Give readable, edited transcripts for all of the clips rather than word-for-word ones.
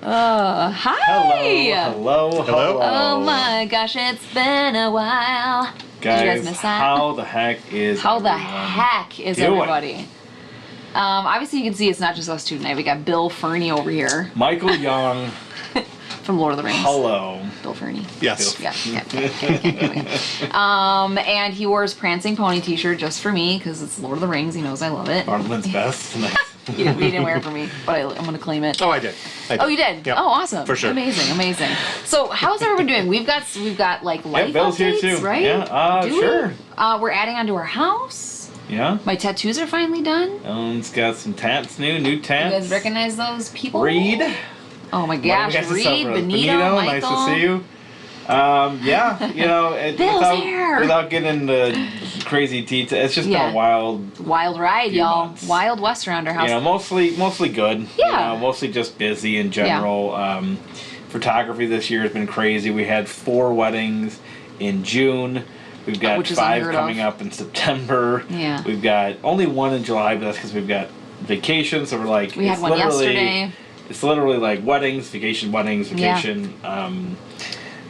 Hi. Hello. Oh my gosh, it's been a while. Guys, Did you guys miss that? how the heck is everybody? Obviously you can see it's not just us two tonight. We got Bill Fernie over here. Michael Young. From Lord of the Rings. Hello. Bill Fernie. Yes. Yeah. And he wore his Prancing Pony t-shirt just for me because it's Lord of the Rings. He knows I love it. Bartleman's best. Nice. He didn't wear it for me, but I'm going to claim it. Oh, I did. Oh, you did? Yep. Oh, awesome. For sure. Amazing. So, how's everyone doing? We've got like life Bill's updates, here too. right? Yeah. Sure. We're adding onto our house. Yeah. My tattoos are finally done. Ellen's got some tats new tats. You guys recognize those people? Reed. Oh my gosh, Reed, Benito, Michael. Nice to see you. Yeah, you know, without getting into crazy details, it's just been a wild ride, y'all. Months. Wild West around our house. You know, mostly good. Yeah. You know, mostly just busy in general. Yeah. Photography this year has been crazy. We had 4 weddings in June. We've got 5 coming up in September. Yeah. We've got only 1 in July, but that's because we've got vacation. So we're like, we had one yesterday. It's literally like weddings, vacation. Yeah.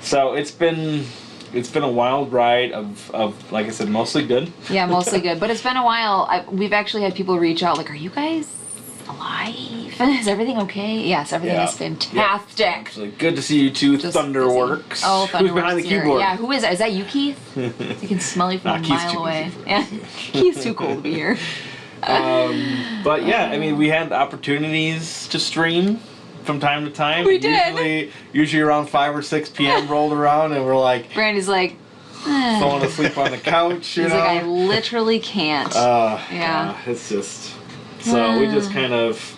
So it's been a wild ride of like I said, mostly good. Yeah, mostly good. But it's been a while. We've actually had people reach out like, are you guys alive? Is everything okay? Yes, everything is fantastic. Yeah. Actually, good to see you too, Thunderworks. Oh, Thunderworks. Who's behind the keyboard? Yeah, who is that? Is that you, Keith? I can smell you from a mile away. Yeah, Keith's too cool to be here. But yeah, I mean, we had opportunities to stream from time to time. We did. Usually around 5 or 6 p.m. rolled around, and we're like, Brandy's like, falling asleep on the couch. He's like, I literally can't. Yeah, it's just so we just kind of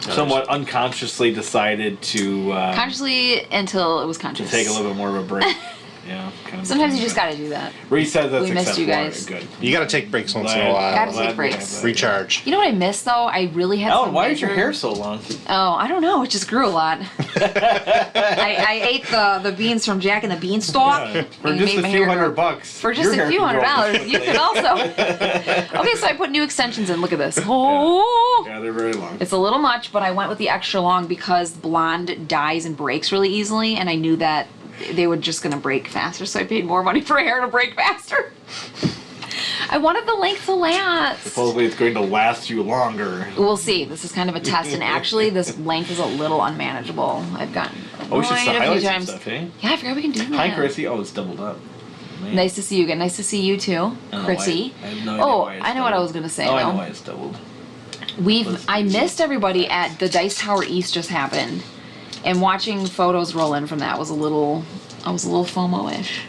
somewhat unconsciously decided to consciously until it was conscious to take a little bit more of a break. Yeah, kind of. Sometimes you just gotta do that. Reset. That's we missed you guys. Good. You gotta take breaks once in a while. Gotta take breaks. Recharge. You know what I missed though? I really had. Ellen, why is your hair so long? Oh, I don't know. It just grew a lot. I ate the beans from Jack and the Beanstalk. Yeah, for just a few $100. For just a few $100, you can also. Okay, so I put new extensions in. Look at this. Oh. Yeah, they're very long. It's a little much, but I went with the extra long because blonde dyes and breaks really easily, and I knew that they were just going to break faster, so I paid more money for hair to break faster. I wanted the length to last. Supposedly it's going to last you longer. We'll see. This is kind of a test, and actually this length is a little unmanageable. I've gotten we should a few times. Stuff, eh? Yeah, I forgot we can do that. Hi, Chrissy. Oh, it's doubled up. Man. Nice to see you again. Nice to see you too, Chrissy. I have no idea why it's I know what I was going to say. I know why it's doubled. I missed everybody at the Dice Tower East just happened, and watching photos roll in from that was a little FOMO-ish.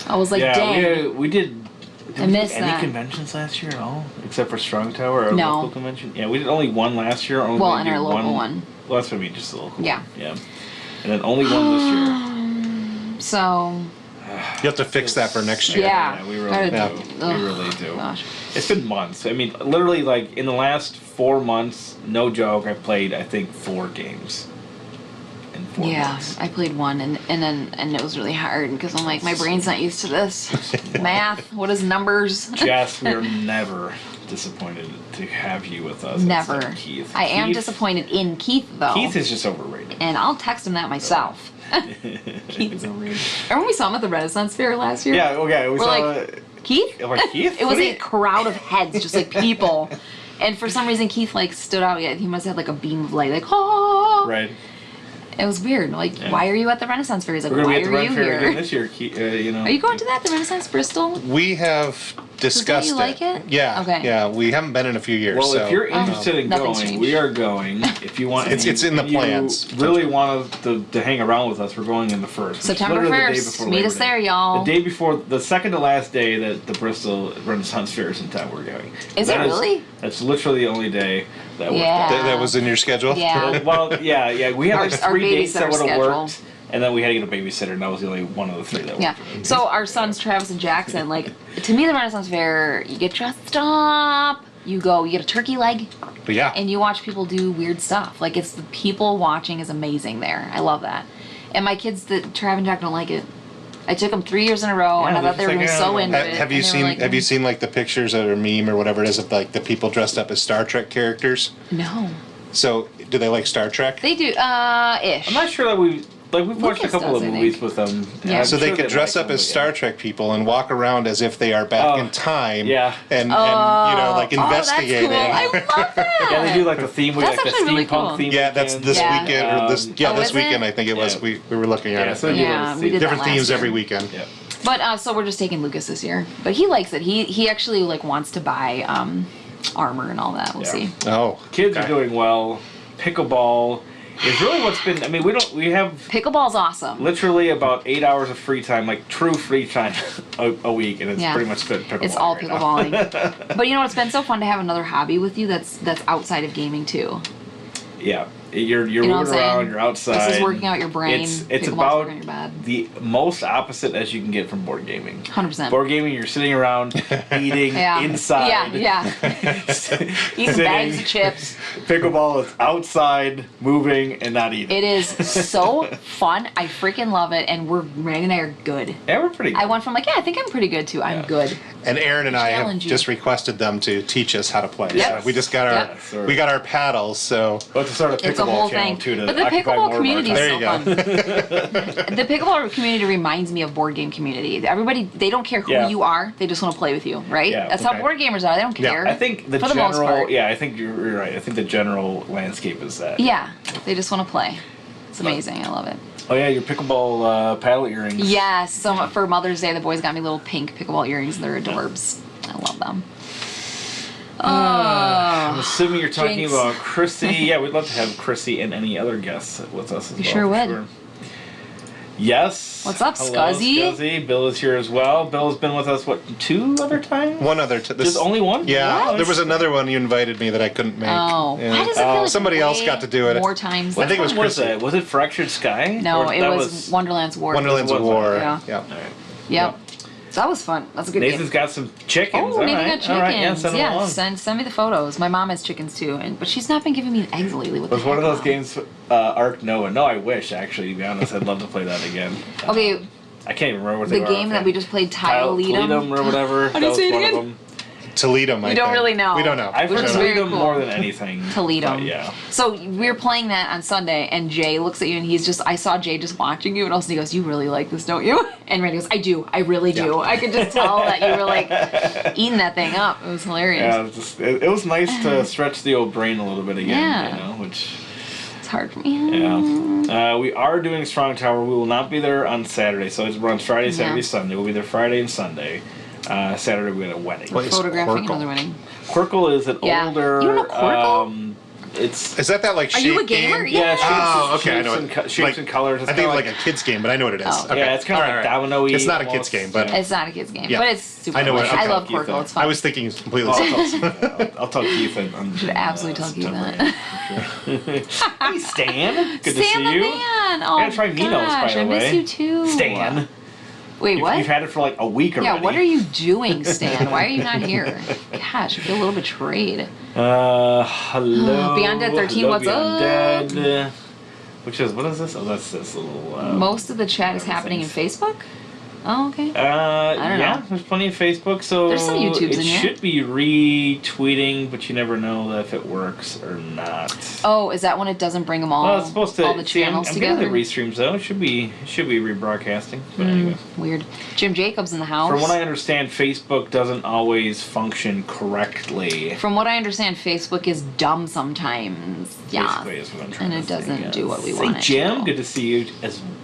I was like, dang. We did I missed any conventions last year at all? Except for Strong Tower, our local convention? Yeah, we did only one last year. And our local one. Well, that's what I mean, just a local. Yeah. Yeah. And then only one this year. So... You have to fix that for next year. Yeah. We really do. We really do. Gosh. It's been months. I mean, literally, like, in the last 4 months, no joke, I've played, I think, 4 games. Yeah, I played one, and it was really hard because I'm like, my brain's not used to this. Math, what is numbers? Jess, we are never disappointed to have you with us. Never. Keith. I am disappointed in Keith, though. Keith is just overrated. And I'll text him that myself. Keith is overrated. Remember when we saw him at the Renaissance Fair last year? Yeah, okay. We're like, Keith? I'm like, Keith? It was a crowd of heads, just like people. And for some reason, Keith, like, stood out. Yeah, he must have had, like, a beam of light, like, oh! Right. It was weird. Like, why are you at the Renaissance Fair? He's like, why are you here? Again this year, you know. Are you going to that, the Renaissance Bristol? We have discussed it. You like it? Yeah. Okay. Yeah, we haven't been in a few years. Well, if you're interested in going, we are going. If you want, it's in the plans. Really want to hang around with us? We're going in the 1st. September 1st. Meet us there, y'all. The day before, the second to last day that the Bristol Renaissance Fair is in town, we're going. Is it really? That's literally the only day that worked out. That was in your schedule? Yeah. Well, yeah. We had like 3 dates that would have worked. And then we had to get a babysitter, and that was the only one of the 3 that worked. Yeah. So our sons, Travis and Jackson, like, to me, the Renaissance Fair, you get dressed up, you get a turkey leg, and you watch people do weird stuff. Like, it's the people watching is amazing there. I love that. And my kids, Trav and Jack, don't like it. I took them 3 years in a row, and I thought they were going to be so into it. Have you seen like the pictures or meme or whatever it is of like the people dressed up as Star Trek characters? No. So, do they like Star Trek? They do, ish. I'm not sure that we've watched a couple of movies with them. Yeah. So they could dress up as Star Trek people and walk around as if they are back in time. Yeah. And like investigating. That's cool. I love that. Yeah, they do like the theme, like the steampunk really cool. theme. Yeah, that's this weekend or this. Yeah, this weekend I think it was. Yeah. We were looking at it. So we did different that themes year. every weekend. Yeah. But so we're just taking Lucas this year. But he likes it. He actually like wants to buy armor and all that. We'll see. Oh, Kids are doing well. Pickleball is really what's been. I mean, we have Pickleball's awesome. literally about 8 hours of free time, like true free time a week, and it's pretty much spent pickleball. It's all right pickleballing. But you know, it's been so fun to have another hobby with you that's outside of gaming too. Yeah, you're You know moving around, you're outside. This is working out your brain. It's Pickleball's about working out your bad. the most opposite as you can get from board gaming. 100%. Board gaming, you're sitting around eating inside. Yeah. Eating bags of chips. Pickleball is outside, moving, and not eating. It is so fun. I freaking love it, and Randy and I are good. Yeah, we're pretty good. I went from I think I'm pretty good too. I'm good. And Aaron and I have Challenge you. just requested them to teach us how to play. Yep. So we just got Yep. we got our paddles. So Let's start a It's a whole pickleball channel thing. too to But the occupy pickleball more community of is our There time. you so fun. The pickleball community reminds me of board game community. Everybody, they don't care who you are. They just want to play with you, right? Yeah, That's how board gamers are. They don't Yeah, care. I think the for the most general. part. Yeah, I think you're right. I think the general landscape is that. Yeah, they just want to play. It's amazing. I love it. Oh yeah, your pickleball paddle earrings. Yes. So for Mother's Day, the boys got me little pink pickleball earrings. They're adorbs. I love them. I'm assuming you're talking Jinx. about Chrissy. Yeah, we'd love to have Chrissy and any other guests with us as well. sure for would. Yes. What's up, Hello, Scuzzy? Scuzzy. Bill is here as well. Bill's been with us, 2 other times? one other. Just only one? Yeah, What? there was another one you invited me that I couldn't make. Oh, Yeah. why does it feel like somebody else got to do it. more times? I think it was What was Chrissy. it? Was it Fractured Sky? No, Or it that was Wonderland's War. Wonderland's Was it? War. Yeah. Yeah. All right. Yep. So that was fun. That's a good Nathan's game. got some chickens. Oh, All Nathan right. got chickens. All right. Yeah, send them along. Send me the photos. My mom has chickens too, but she's not been giving me eggs lately. What Was the one of heck, those Mom? games Ark Noah? No, I wish, actually, to be honest. I'd love to play that again. Okay, I can't even remember what the they were. game that we just played, Toledo. or whatever. How do you That say was it one again? of them. Toledo, We don't really know. We don't know. I've Which heard is very Toledo cool. more than anything. Toledo. But yeah. So we were playing that on Sunday, and Jay looks at you, and I saw Jay just watching you, and also he goes, "You really like this, don't you?" And Randy goes, "I do. I really do." Yeah. I could just tell that you were like eating that thing up. It was hilarious. Yeah, it was nice to stretch the old brain a little bit again. Yeah. You know, which. It's hard for me. Yeah. We are doing Strong Tower. We will not be there on Saturday, so it runs Friday, Saturday, Yeah. Sunday. We'll be there Friday and Sunday. Saturday we got a wedding. What is Photographing Quirkle? another wedding. Quirkle is an Yeah. older. You don't know Quirkle? It's. Is that like Are shape you a gamer? game? Yeah. Shapes, Oh, okay, I shapes know and, it. shapes Like, and colors. It's I think kinda it's like a kid's game, but I know what it is. Oh. Okay. Yeah, it's kind of All like right. domino-y. It's not a almost, kid's game, but It's not a kid's game, Yeah. but it's super I know fun. what- I okay. love Keith, Quirkle. It's fun. I was thinking completely I'll, something else. I'll tell Keith. On should absolutely tell Keith September. Hey, Stan. Good to Stan see the you. man. Oh, gotta try Minos, by gosh, the I miss way. you too. Stan. Wait, what? You've had it for like a week already. Yeah, what are you doing, Stan? Why are you not here? Gosh, I feel a little betrayed. Hello. Beyond Dead 13, Hello, what's Beyond up? Dead. Which is, what is this? Oh, that's this little. Most of the chat is happening in Facebook? Oh, okay. don't Yeah, know. there's plenty of Facebook, so There's some YouTubes it in here. should be retweeting, but you never know if it works or not. Oh, is that when it doesn't bring them all, Well, it's supposed to. all the channels I'm together? getting the restreams though. It should be rebroadcasting. But anyway. Weird. Jim Jacobs in the house. From what I understand, Facebook doesn't always function correctly. From what I understand, Facebook is dumb sometimes. Yeah. Basically is what I'm trying And to it doesn't say, do what we yes. want Hey, it Jim, to. good to see you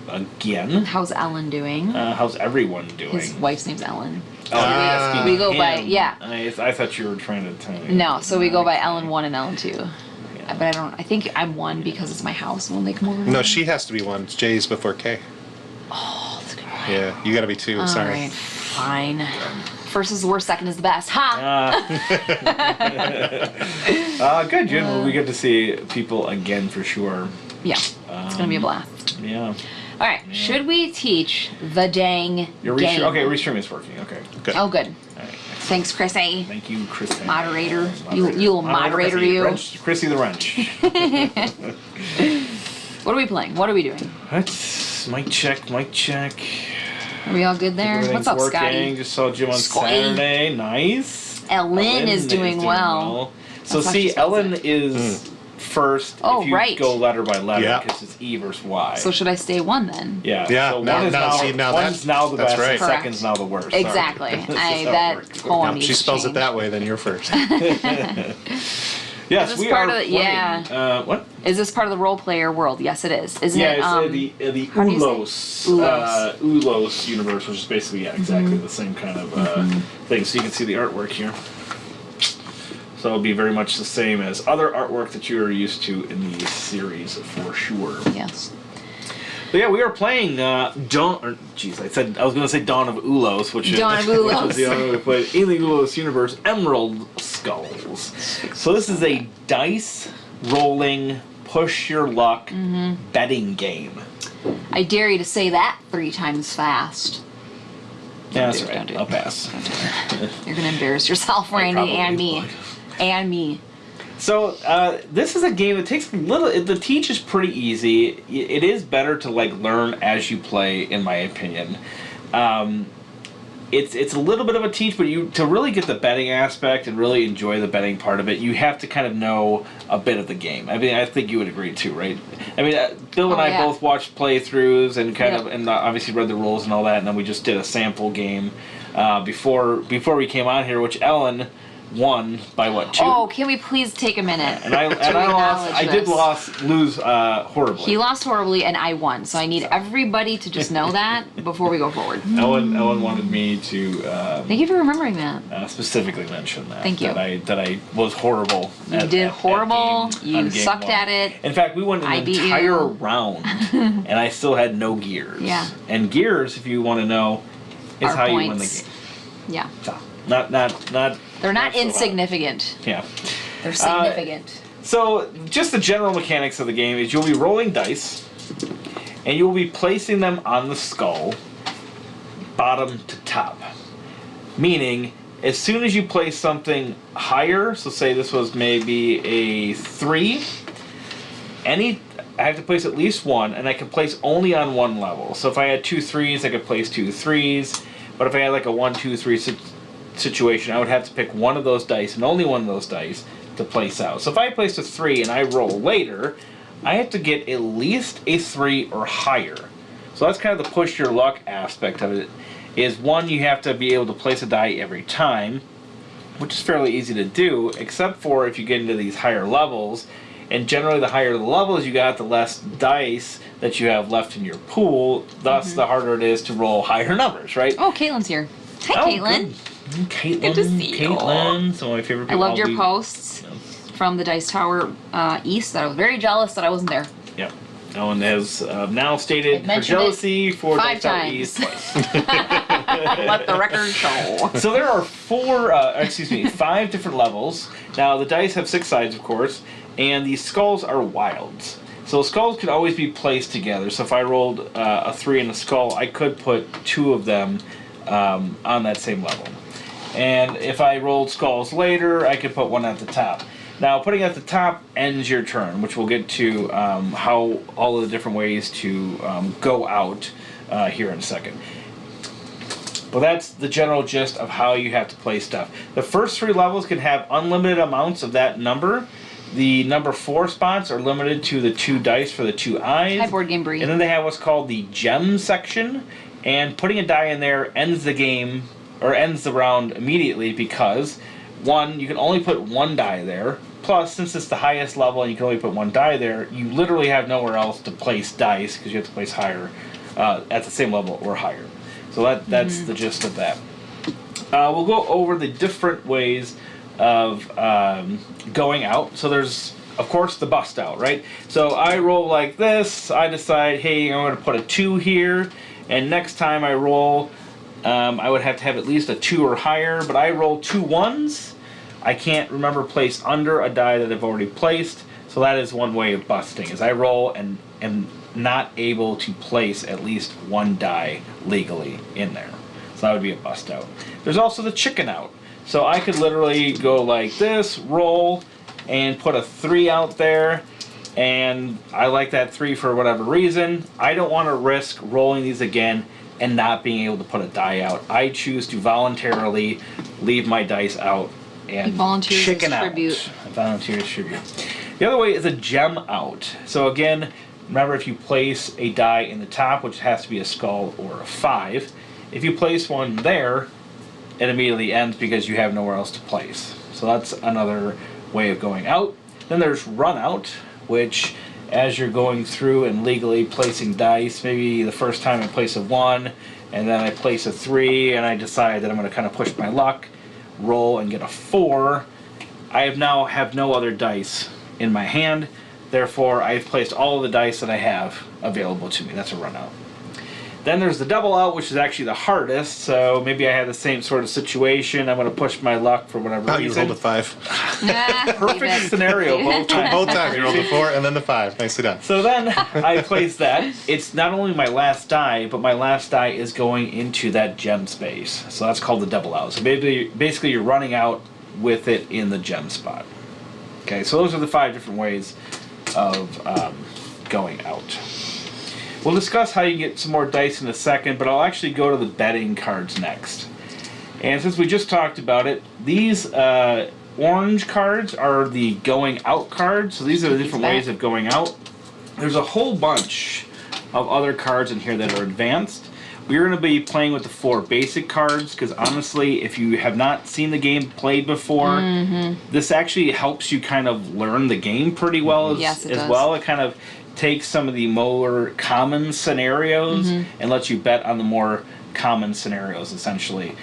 again. How's Ellen doing? How's everyone doing? His wife's name's Ellen. Oh, you're asking We go by- him. yeah. I thought you were trying to tell me. No, so we go by Ellen 1 and Ellen 2. But I think I'm 1 because it's my house when they come over. No, she has to be one. J's before K. Oh, that's a good one. Yeah, you got to be 2. All Sorry. right, fine. First is the worst, second is the best. Ha! Good, Jim. Well, we get to see people again for sure. Yeah, it's gonna be a blast. Yeah. All right, should we teach the dang Your game? okay, restream is working. Okay. Good. Oh, good. All right. Thanks, Chrissy. Thank you, Chris. Moderator. You'll moderator Chrissy. you. Chrissy the wrench. What are we playing? What are we doing? That's mic check. Are we all good there? Everything's What's up, working. Scotty? Just saw Jim on Scotty. Saturday. Nice. Ellen is doing well. So That's why see, she's Ellen sick. is first if you go letter by letter because it's E versus Y. So should I stay 1 then? Yeah. So one's now the best, right. and second's now the worst. Exactly. That's she spells it that way, then you're first. Yes, we are. What? Is this part of the role player world? Yes, it is. Isn't it? The Ulos universe, which is basically exactly the same kind of thing. So you can see the artwork here. So it'll be very much the same as other artwork that you are used to in the series, for sure. Yes. But yeah, we are playing I was going to say Dawn of Ulos, which is the other way to play in the Ulos universe, Emerald Skulls. So this is a dice rolling, push your luck betting game. I dare you to say that 3 times fast. Yeah, that's right. I'll pass. You're going to embarrass yourself, Randy, and me. And me. So this is a game that takes a little. The teach is pretty easy. It is better to learn as you play, in my opinion. It's a little bit of a teach, but to really get the betting aspect and really enjoy the betting part of it, you have to kind of know a bit of the game. I mean, I think you would agree too, right? I mean, Bill and I both watched playthroughs and and obviously read the rules and all that, and then we just did a sample game before we came on here, which Ellen won by 2? Oh, can we please take a minute? And I lost. I did lose horribly. He lost horribly, and I won. So I need everybody to just know that before we go forward. Ellen wanted me to. Thank you for remembering that. Specifically mention that. Thank you. That I was horrible. You did horrible. You sucked at it. In fact, we went an entire round, and I still had no gears. Yeah. And gears, if you want to know, is how you win the game. Yeah. So, not. They're not insignificant. Yeah. They're significant. So, just the general mechanics of the game is you'll be rolling dice, and you'll be placing them on the skull, bottom to top. Meaning, as soon as you place something higher, so say this was maybe a 3, I have to place at least 1, and I can place only on 1 level. So if I had 2 3s, I could place 2 3s, but if I had a 1 2 3 situation, I would have to pick one of those dice and only one of those dice to place out. So if I place a 3 and I roll later, I have to get at least a 3 or higher. So that's kind of the push your luck aspect of it. Is one, you have to be able to place a die every time, which is fairly easy to do, except for if you get into these higher levels. And generally, the higher the levels you got, the less dice that you have left in your pool. Thus, the harder it is to roll higher numbers, right? Oh, Caitlin's here. Hi, Caitlin. Caitlin. Good to see you. Caitlin, some of my favorite people. I loved your posts from the Dice Tower East. That I was very jealous that I wasn't there. Yep. Ellen has now stated her jealousy for Dice Tower East twice. Let the record show. So there are 5 different levels. Now the dice have 6 sides, of course, and these skulls are wilds. So skulls could always be placed together. So if I rolled a 3 and a skull, I could put 2 of them on that same level. And if I rolled skulls later, I could put 1 at the top. Now, putting at the top ends your turn, which we'll get to how all of the different ways to go out here in a second. But that's the general gist of how you have to play stuff. The first 3 levels can have unlimited amounts of that number. The number 4 spots are limited to the 2 dice for the 2 eyes. Hi, Board Game Brie. And then they have what's called the gem section. And putting a die in there ends the game, or ends the round immediately because, 1, you can only put 1 die there. Plus, since it's the highest level and you can only put 1 die there, you literally have nowhere else to place dice because you have to place higher at the same level or higher. So that's the gist of that. We'll go over the different ways of going out. So there's, of course, the bust out, right? So I roll like this. I decide, hey, I'm going to put a 2 here. And next time I roll, I would have to have at least a 2 or higher. But I roll 2 1s. I can't remember place under a die that I've already placed. So that is one way of busting, is I roll and am not able to place at least 1 die legally in there. So that would be a bust out. There's also the chicken out. So I could literally go like this, roll, and put a 3 out there. And I like that 3 for whatever reason. I don't want to risk rolling these again and not being able to put a die out. I choose to voluntarily leave my dice out and chicken out. Tribute. Volunteers tribute. The other way is a gem out. So again, remember if you place a die in the top, which has to be a skull or a 5, if you place one there, it immediately ends because you have nowhere else to place. So that's another way of going out. Then there's run out, which as you're going through and legally placing dice, maybe the first time I place a 1, and then I place a 3, and I decide that I'm going to kind of push my luck, roll and get a 4. I now have no other dice in my hand, therefore I've placed all of the dice that I have available to me. That's a run out. Then there's the double out, which is actually the hardest. So maybe I have the same sort of situation. I'm going to push my luck for whatever reason. You rolled a 5. Perfect scenario both times. Both times you rolled a 4 and then the 5. Nicely done. So then I place that. It's not only my last die, but my last die is going into that gem space. So that's called the double out. So basically you're running out with it in the gem spot. Okay, so those are the 5 different ways of going out. We'll discuss how you get some more dice in a second, but I'll actually go to the betting cards next. And since we just talked about it, these orange cards are the going out cards. So these are the different ways of going out. There's a whole bunch of other cards in here that are advanced. We're going to be playing with the 4 basic cards because honestly, if you have not seen the game played before, this actually helps you kind of learn the game pretty well as well. It kind of takes some of the more common scenarios and lets you bet on the more common scenarios, essentially.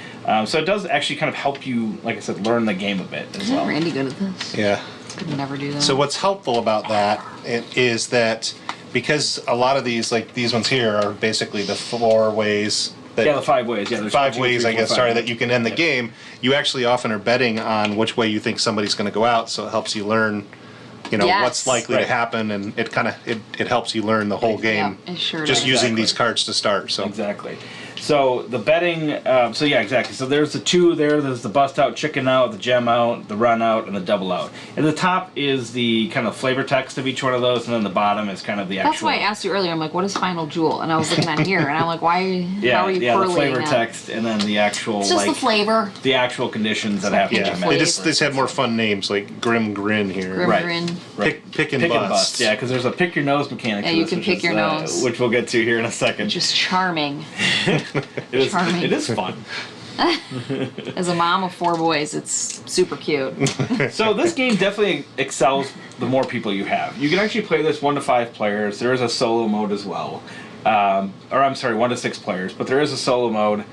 So it does actually kind of help you, like I said, learn the game a bit as well. Randy good at this? Yeah. Could never do that. So what's helpful about that is that because a lot of these, like these ones here, are basically the 4 ways. That, the 5 ways. Yeah, there's 5 2, ways, 3, 4, I guess. 5. Sorry, that you can end the game. You actually often are betting on which way you think somebody's going to go out, so it helps you learn. What's likely to happen, and it kind of it helps you learn the whole game. It sure just does. using these cards to start. So exactly. So the betting. So yeah, exactly. So there's the 2 there. There's the bust out, chicken out, the gem out, the run out, and the double out. And the top is the kind of flavor text of each one of those, and then the bottom is kind of the actual. That's why I asked you earlier. I'm like, what is Final Jewel? And I was looking on here, and I'm like, why? How are you the flavor text, and then the actual it's just the flavor. The actual conditions that have to be met. They just have more fun names like Grim Grin here. Grim Grin. Pick and bust. Yeah, because there's a pick your nose mechanic. Yeah, you can pick your nose, which we'll get to here in a second. Just charming. Charming. It is fun. As a mom of 4 boys, it's super cute. So this game definitely excels the more people you have. You can actually play this 1 to 5 players. There is a solo mode as well. Or I'm sorry, 1 to 6 players. But there is a solo mode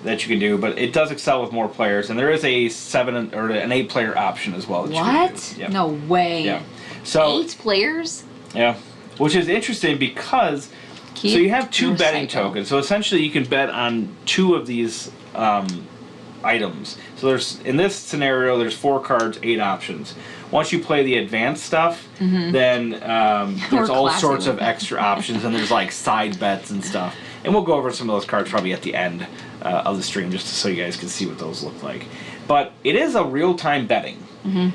that you can do. But it does excel with more players. And there is a 7 or an 8 player option as well. That what? You can do. Yep. No way. Yeah. So 8 players? Yeah. Which is interesting because so you have 2 betting tokens. So essentially you can bet on 2 of these items. So there's in this scenario there's 4 cards, 8 options. Once you play the advanced stuff, then there's all sorts of extra options, and there's like side bets and stuff. And we'll go over some of those cards probably at the end of the stream just so you guys can see what those look like. But it is a real-time betting.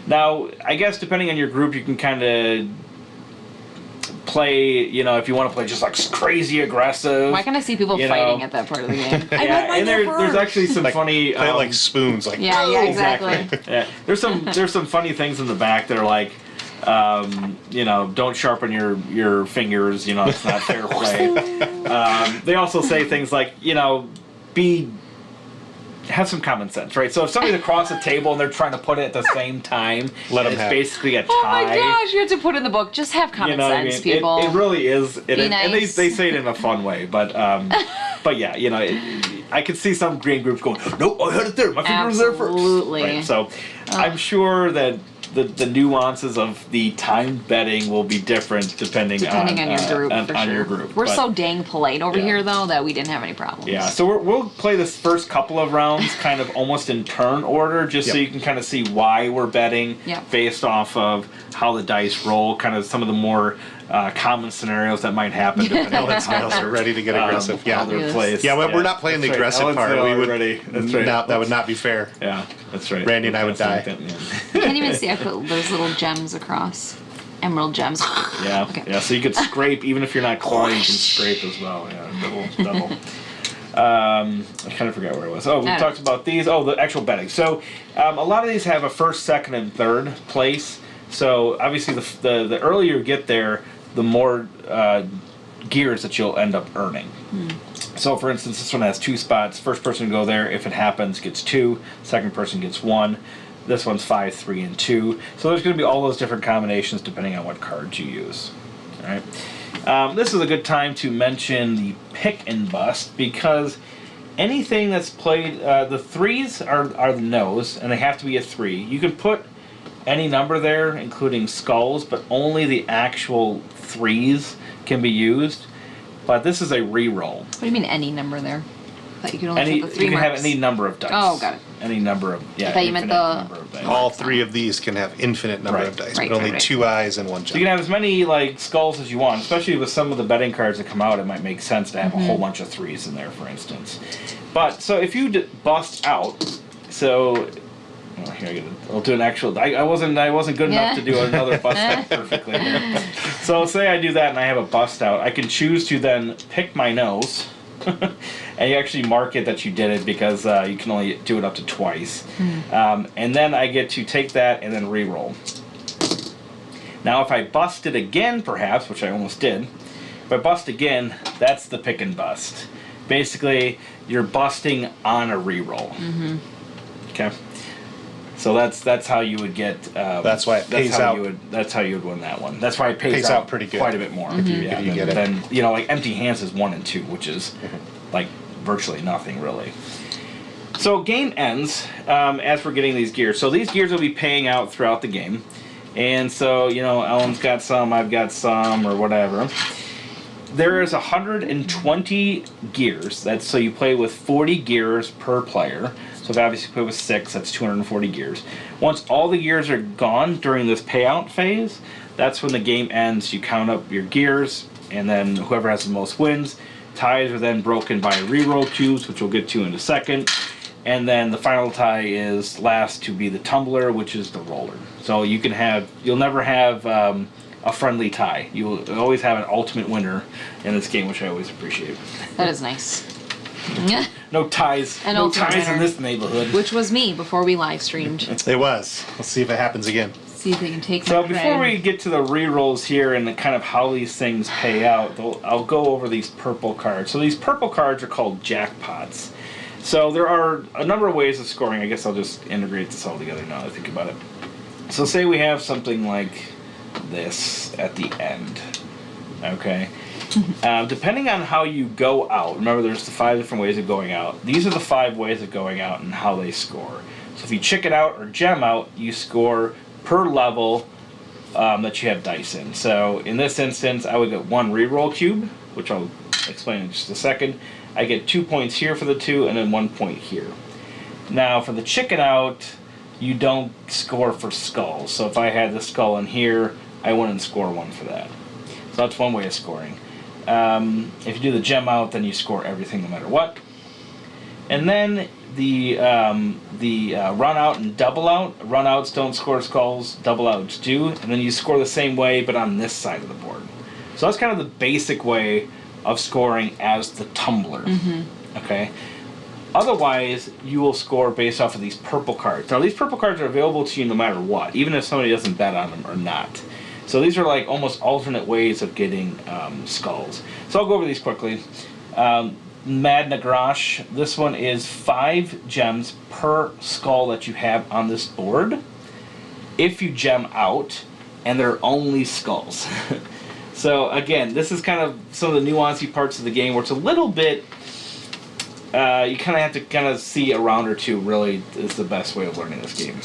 Now, I guess depending on your group, you can kind of play, if you want to play just like crazy aggressive. Why can't I see people fighting at that part of the game? Yeah, and there's actually some funny play like spoons, like yeah, exactly. Yeah, there's some funny things in the back that are like, don't sharpen your fingers. It's not fair play. They also say things like, have some common sense, right? So if somebody's across the table and they're trying to put it at the same time, it's basically a tie. Oh my gosh, you have to put in the book. Just have common sense, people. It really is. Nice. And they say it in a fun way, but yeah, I could see some green groups going, no, I had it there. My finger was there first. Absolutely. Right? So I'm sure that the nuances of the time betting will be different depending on your group. On your group. We're so dang polite over here, though, that we didn't have any problems. Yeah, so we'll play this first couple of rounds kind of almost in turn order, just so you can kind of see why we're betting based off of how the dice roll, kind of some of the more common scenarios that might happen. Ellen's nails are ready to get aggressive. We're not playing the aggressive part. We would ready. That's right. That would not be fair. Yeah, that's right. Randy and I would die. You can't even see. I put those little gems across. Emerald gems. Yeah. Okay. Yeah. So you could scrape even if you're not clawing. You can scrape as well. Yeah. Double. I kind of forgot where it was. Oh, we talked about these. Oh, the actual betting. So a lot of these have a first, second, and third place. So obviously the earlier you get there, the more gears that you'll end up earning. So for instance, this one has 2 spots. First person to go there, if it happens, gets 2. Second person gets 1. This one's 5, 3, and 2. So there's going to be all those different combinations depending on what cards you use. All right. This is a good time to mention the pick and bust, because anything that's played, the 3s are the nose, and they have to be a 3. You can put any number there, including skulls, but only the actual 3s can be used. But this is a reroll. What do you mean any number there? I thought you could only put the 3 You can marks. have any number of dice. Oh, got it. Any number of, I thought you meant number of dice. All 3 of these can have infinite number of dice, but only 2 eyes and 1 So you can have as many like skulls as you want, especially with some of the betting cards that come out. It might make sense to have a whole bunch of 3s in there, for instance. But so if you bust out, so here I'll do an actual. I wasn't good enough to do another bust out perfectly. So say I do that and I have a bust out. I can choose to then pick my nose. And you actually mark it that you did it, because you can only do it up to twice. And then I get to take that and then re-roll. Now if I bust it again, perhaps, which I almost did, if I bust again, that's the pick and bust. Basically, you're busting on a re-roll. Okay? So that's how you would get. That's why it pays out. That's how you would win that one. That's why it pays out pretty good. Quite a bit more. If you get it. Then like empty hands is 1 and 2, which is like virtually nothing really. So game ends as we're getting these gears. So these gears will be paying out throughout the game, and so Ellen's got some, I've got some, or whatever. There is 120 gears. That's so you play with 40 gears per player. So if I obviously play with 6, that's 240 gears. Once all the gears are gone during this payout phase, that's when the game ends. You count up your gears, and then whoever has the most wins. Ties are then broken by reroll cubes, which we'll get to in a second. And then the final tie is last to be the tumbler, which is the roller. So you'll never have a friendly tie. You'll always have an ultimate winner in this game, which I always appreciate. That is nice. No ties. No ties in this neighborhood. Which was me before we live streamed. It was. Let's see if it happens again. See if they can take. So before we get to the re-rolls here and the kind of how these things pay out, I'll go over these purple cards. So these purple cards are called jackpots. So there are a number of ways of scoring. I guess I'll just integrate this all together now that I think about it. So say we have something like this at the end. Okay. Depending on how you go out, remember there's the 5 different ways of going out. These are the 5 ways of going out and how they score. So if you chicken out or gem out, you score per level that you have dice in. So in this instance, I would get 1 reroll cube, which I'll explain in just a second. I get 2 points here for the 2, and then 1 point here. Now for the chicken out, you don't score for skulls. So if I had the skull in here, I wouldn't score 1 for that. So that's one way of scoring. If you do the gem out, then you score everything no matter what. And then the run out and double out. Run outs don't score skulls, double outs do. And then you score the same way, but on this side of the board. So that's kind of the basic way of scoring as the tumbler. Okay. Otherwise, you will score based off of these purple cards. Now, these purple cards are available to you no matter what, even if somebody doesn't bet on them or not. So these are like almost alternate ways of getting skulls. So I'll go over these quickly. Mad Nagrash, this one is 5 gems per skull that you have on this board. If you gem out, and they're only skulls. So again, this is kind of some of the nuancy parts of the game where it's a little bit, you kind of have to kind of see a round or two really is the best way of learning this game.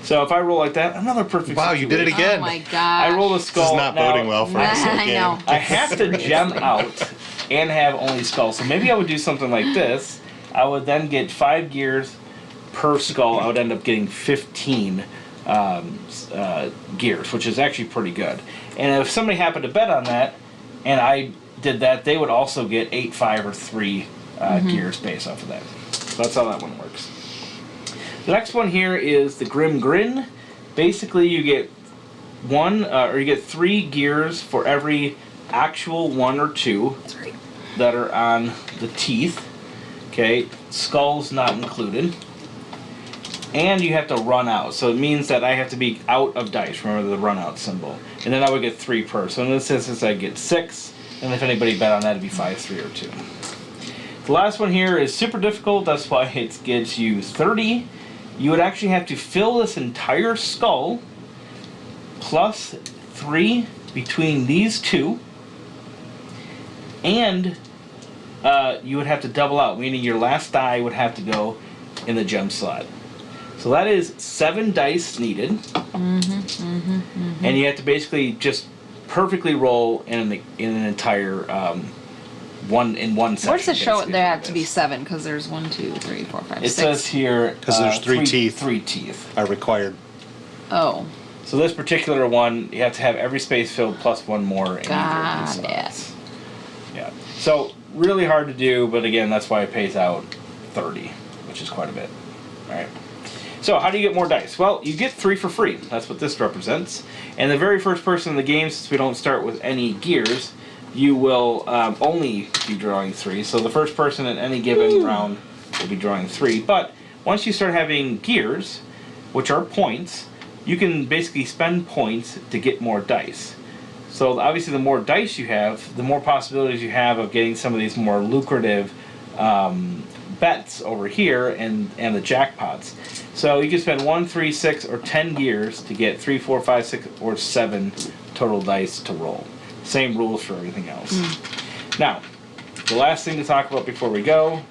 So if I roll like that, another perfect Wow, you did it again. Oh my gosh. I roll a skull. This is not boding well for us. I know. I have to gem out and have only skulls. So maybe I would do something like this. I would then get 5 gears per skull. I would end up getting 15 gears, which is actually pretty good. And if somebody happened to bet on that, and I did that, they would also get 8, 5, or 3 gears based off of that. So that's how that one works. The next one here is the Grim Grin. Basically, you get 3 gears for every actual 1 or 2 that are on the teeth. Okay, skulls not included. and you have to run out. So it means that I have to be out of dice. Remember the run out symbol. And then I would get 3 per. So in this instance, I get 6. And if anybody bet on that, it'd be 5, 3, or 2. The last one here is super difficult. That's why it gets you 30. You would actually have to fill this entire skull plus 3 between these two. And you would have to double out, meaning your last die would have to go in the gem slot. So that is 7 dice needed. And you have to basically just perfectly roll in an entire one section. Where's the show there have to be 7? Because there's 1, 2, 3, 4, 5, 6. It says here because there's 3 teeth. 3 teeth are required. Oh. So this particular one, you have to have every space filled plus 1 more. Got it. Yeah. So really hard to do, but again, that's why it pays out 30, which is quite a bit. All right. So how do you get more dice? Well, you get 3 for free. That's what this represents. And the very first person in the game, since we don't start with any gears, you will only be drawing 3. So the first person in any given round will be drawing 3. But once you start having gears, which are points, you can basically spend points to get more dice. So obviously the more dice you have, the more possibilities you have of getting some of these more lucrative bets over here and the jackpots. So you can spend 1, 3, 6, or 10 gears to get 3, 4, 5, 6, or 7 total dice to roll. Same rules for everything else. Now, the last thing to talk about before we go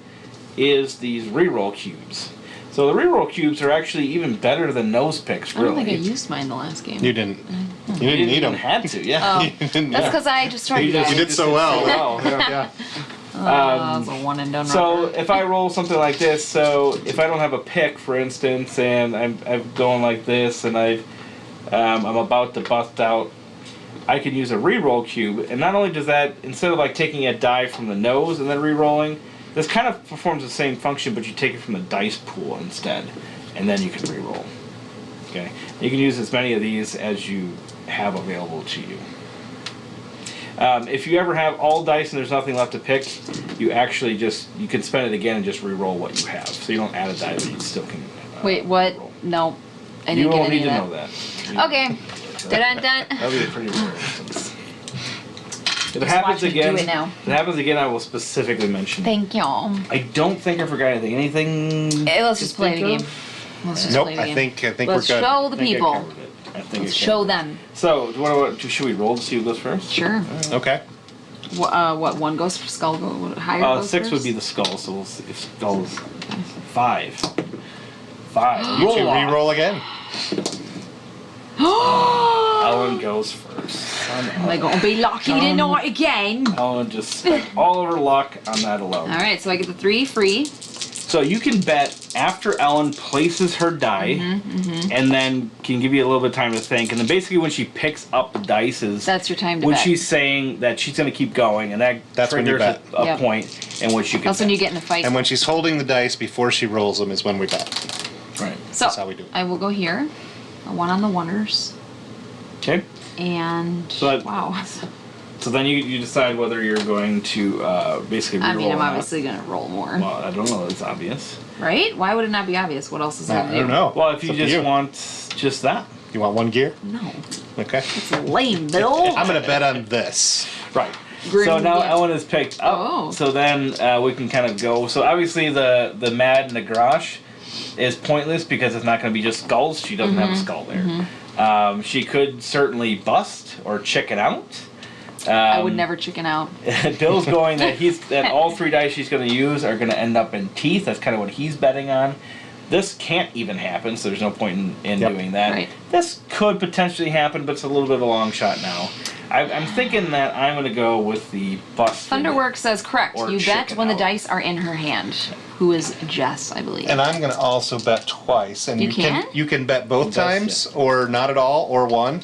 is these reroll cubes. So the reroll cubes are actually even better than nose picks, really. I don't think I used mine the last game. You didn't. You didn't need them. Had to, yeah. Oh. That's because I just tried to You did so well. Yeah. It's a one and done. So if I roll something like this, so if I don't have a pick, for instance, and I'm going like this, and I'm about to bust out, I can use a reroll cube, and not only does that, instead of like taking a die from the nose and then re-rolling, this kind of performs the same function, but you take it from the dice pool instead, and then you can re-roll. Okay, you can use as many of these as you have available to you. If you ever have all dice and there's nothing left to pick, you actually you can spend it again and just re-roll what you have. So you don't add a die, but you still can. Wait, what? Re-roll. No, I didn't You get won't any need to of know that. Okay. Dun dun. That'll be a pretty rare instance. If it Just happens watch me again, do it now. if it happens again, I will specifically mention it. Thank y'all. I don't think I forgot anything. Anything? Let's just play the game. Let's just Nope, play the I game. think we're Let's good. show the I think I people. covered it. I think Let's I show covered it. them. So, should we roll to see who goes first? Sure. Okay. What? One goes for skull? Higher goes 6 first? would be the skull, so we'll see if skull is 5. 5. You two re-roll again. Ellen goes first. Am I gonna be lucky tonight again? Ellen just spent all of her luck on that alone. All right, so I get the 3 free. So you can bet after Ellen places her die, and then can give you a little bit of time to think. And then basically when she picks up the dice is That's your time to when bet. she's saying that she's going to keep going, and That's when you triggers bet. a point in which you can That's when bet. you get in a fight. And when she's holding the dice before she rolls them is when we bet. Right. So That's how we do it. I will go here. A 1 on the wonders. Okay. And So that- wow. So then you decide whether you're going to basically reroll I mean, I'm or not. obviously gonna roll more, Well, I don't know. It's obvious. right? Why would it not be obvious? What else is there to I do? don't know. Well, if you It's up to just want just that. You want 1 gear? No, Okay. it's lame, Bill. I'm gonna bet on this. Right. Grim So now gift. Ellen is picked up. Oh. So then we can kind of go. So obviously the Mad Nagrash is pointless because it's not going to be just skulls. She doesn't have a skull there. She could certainly bust or chicken out. I would never chicken out. Bill's going that all 3 dice she's going to use are going to end up in teeth. That's kind of what he's betting on. This can't even happen, so there's no point in doing that. Right. This could potentially happen, but it's a little bit of a long shot now. I'm thinking that I'm going to go with the bust. Thunderwork says correct. Or You bet chicken when the out. dice are in her hand. Who is Jess, I believe. And I'm gonna also bet twice. And You can? you can bet both It does, times or not at all or 1.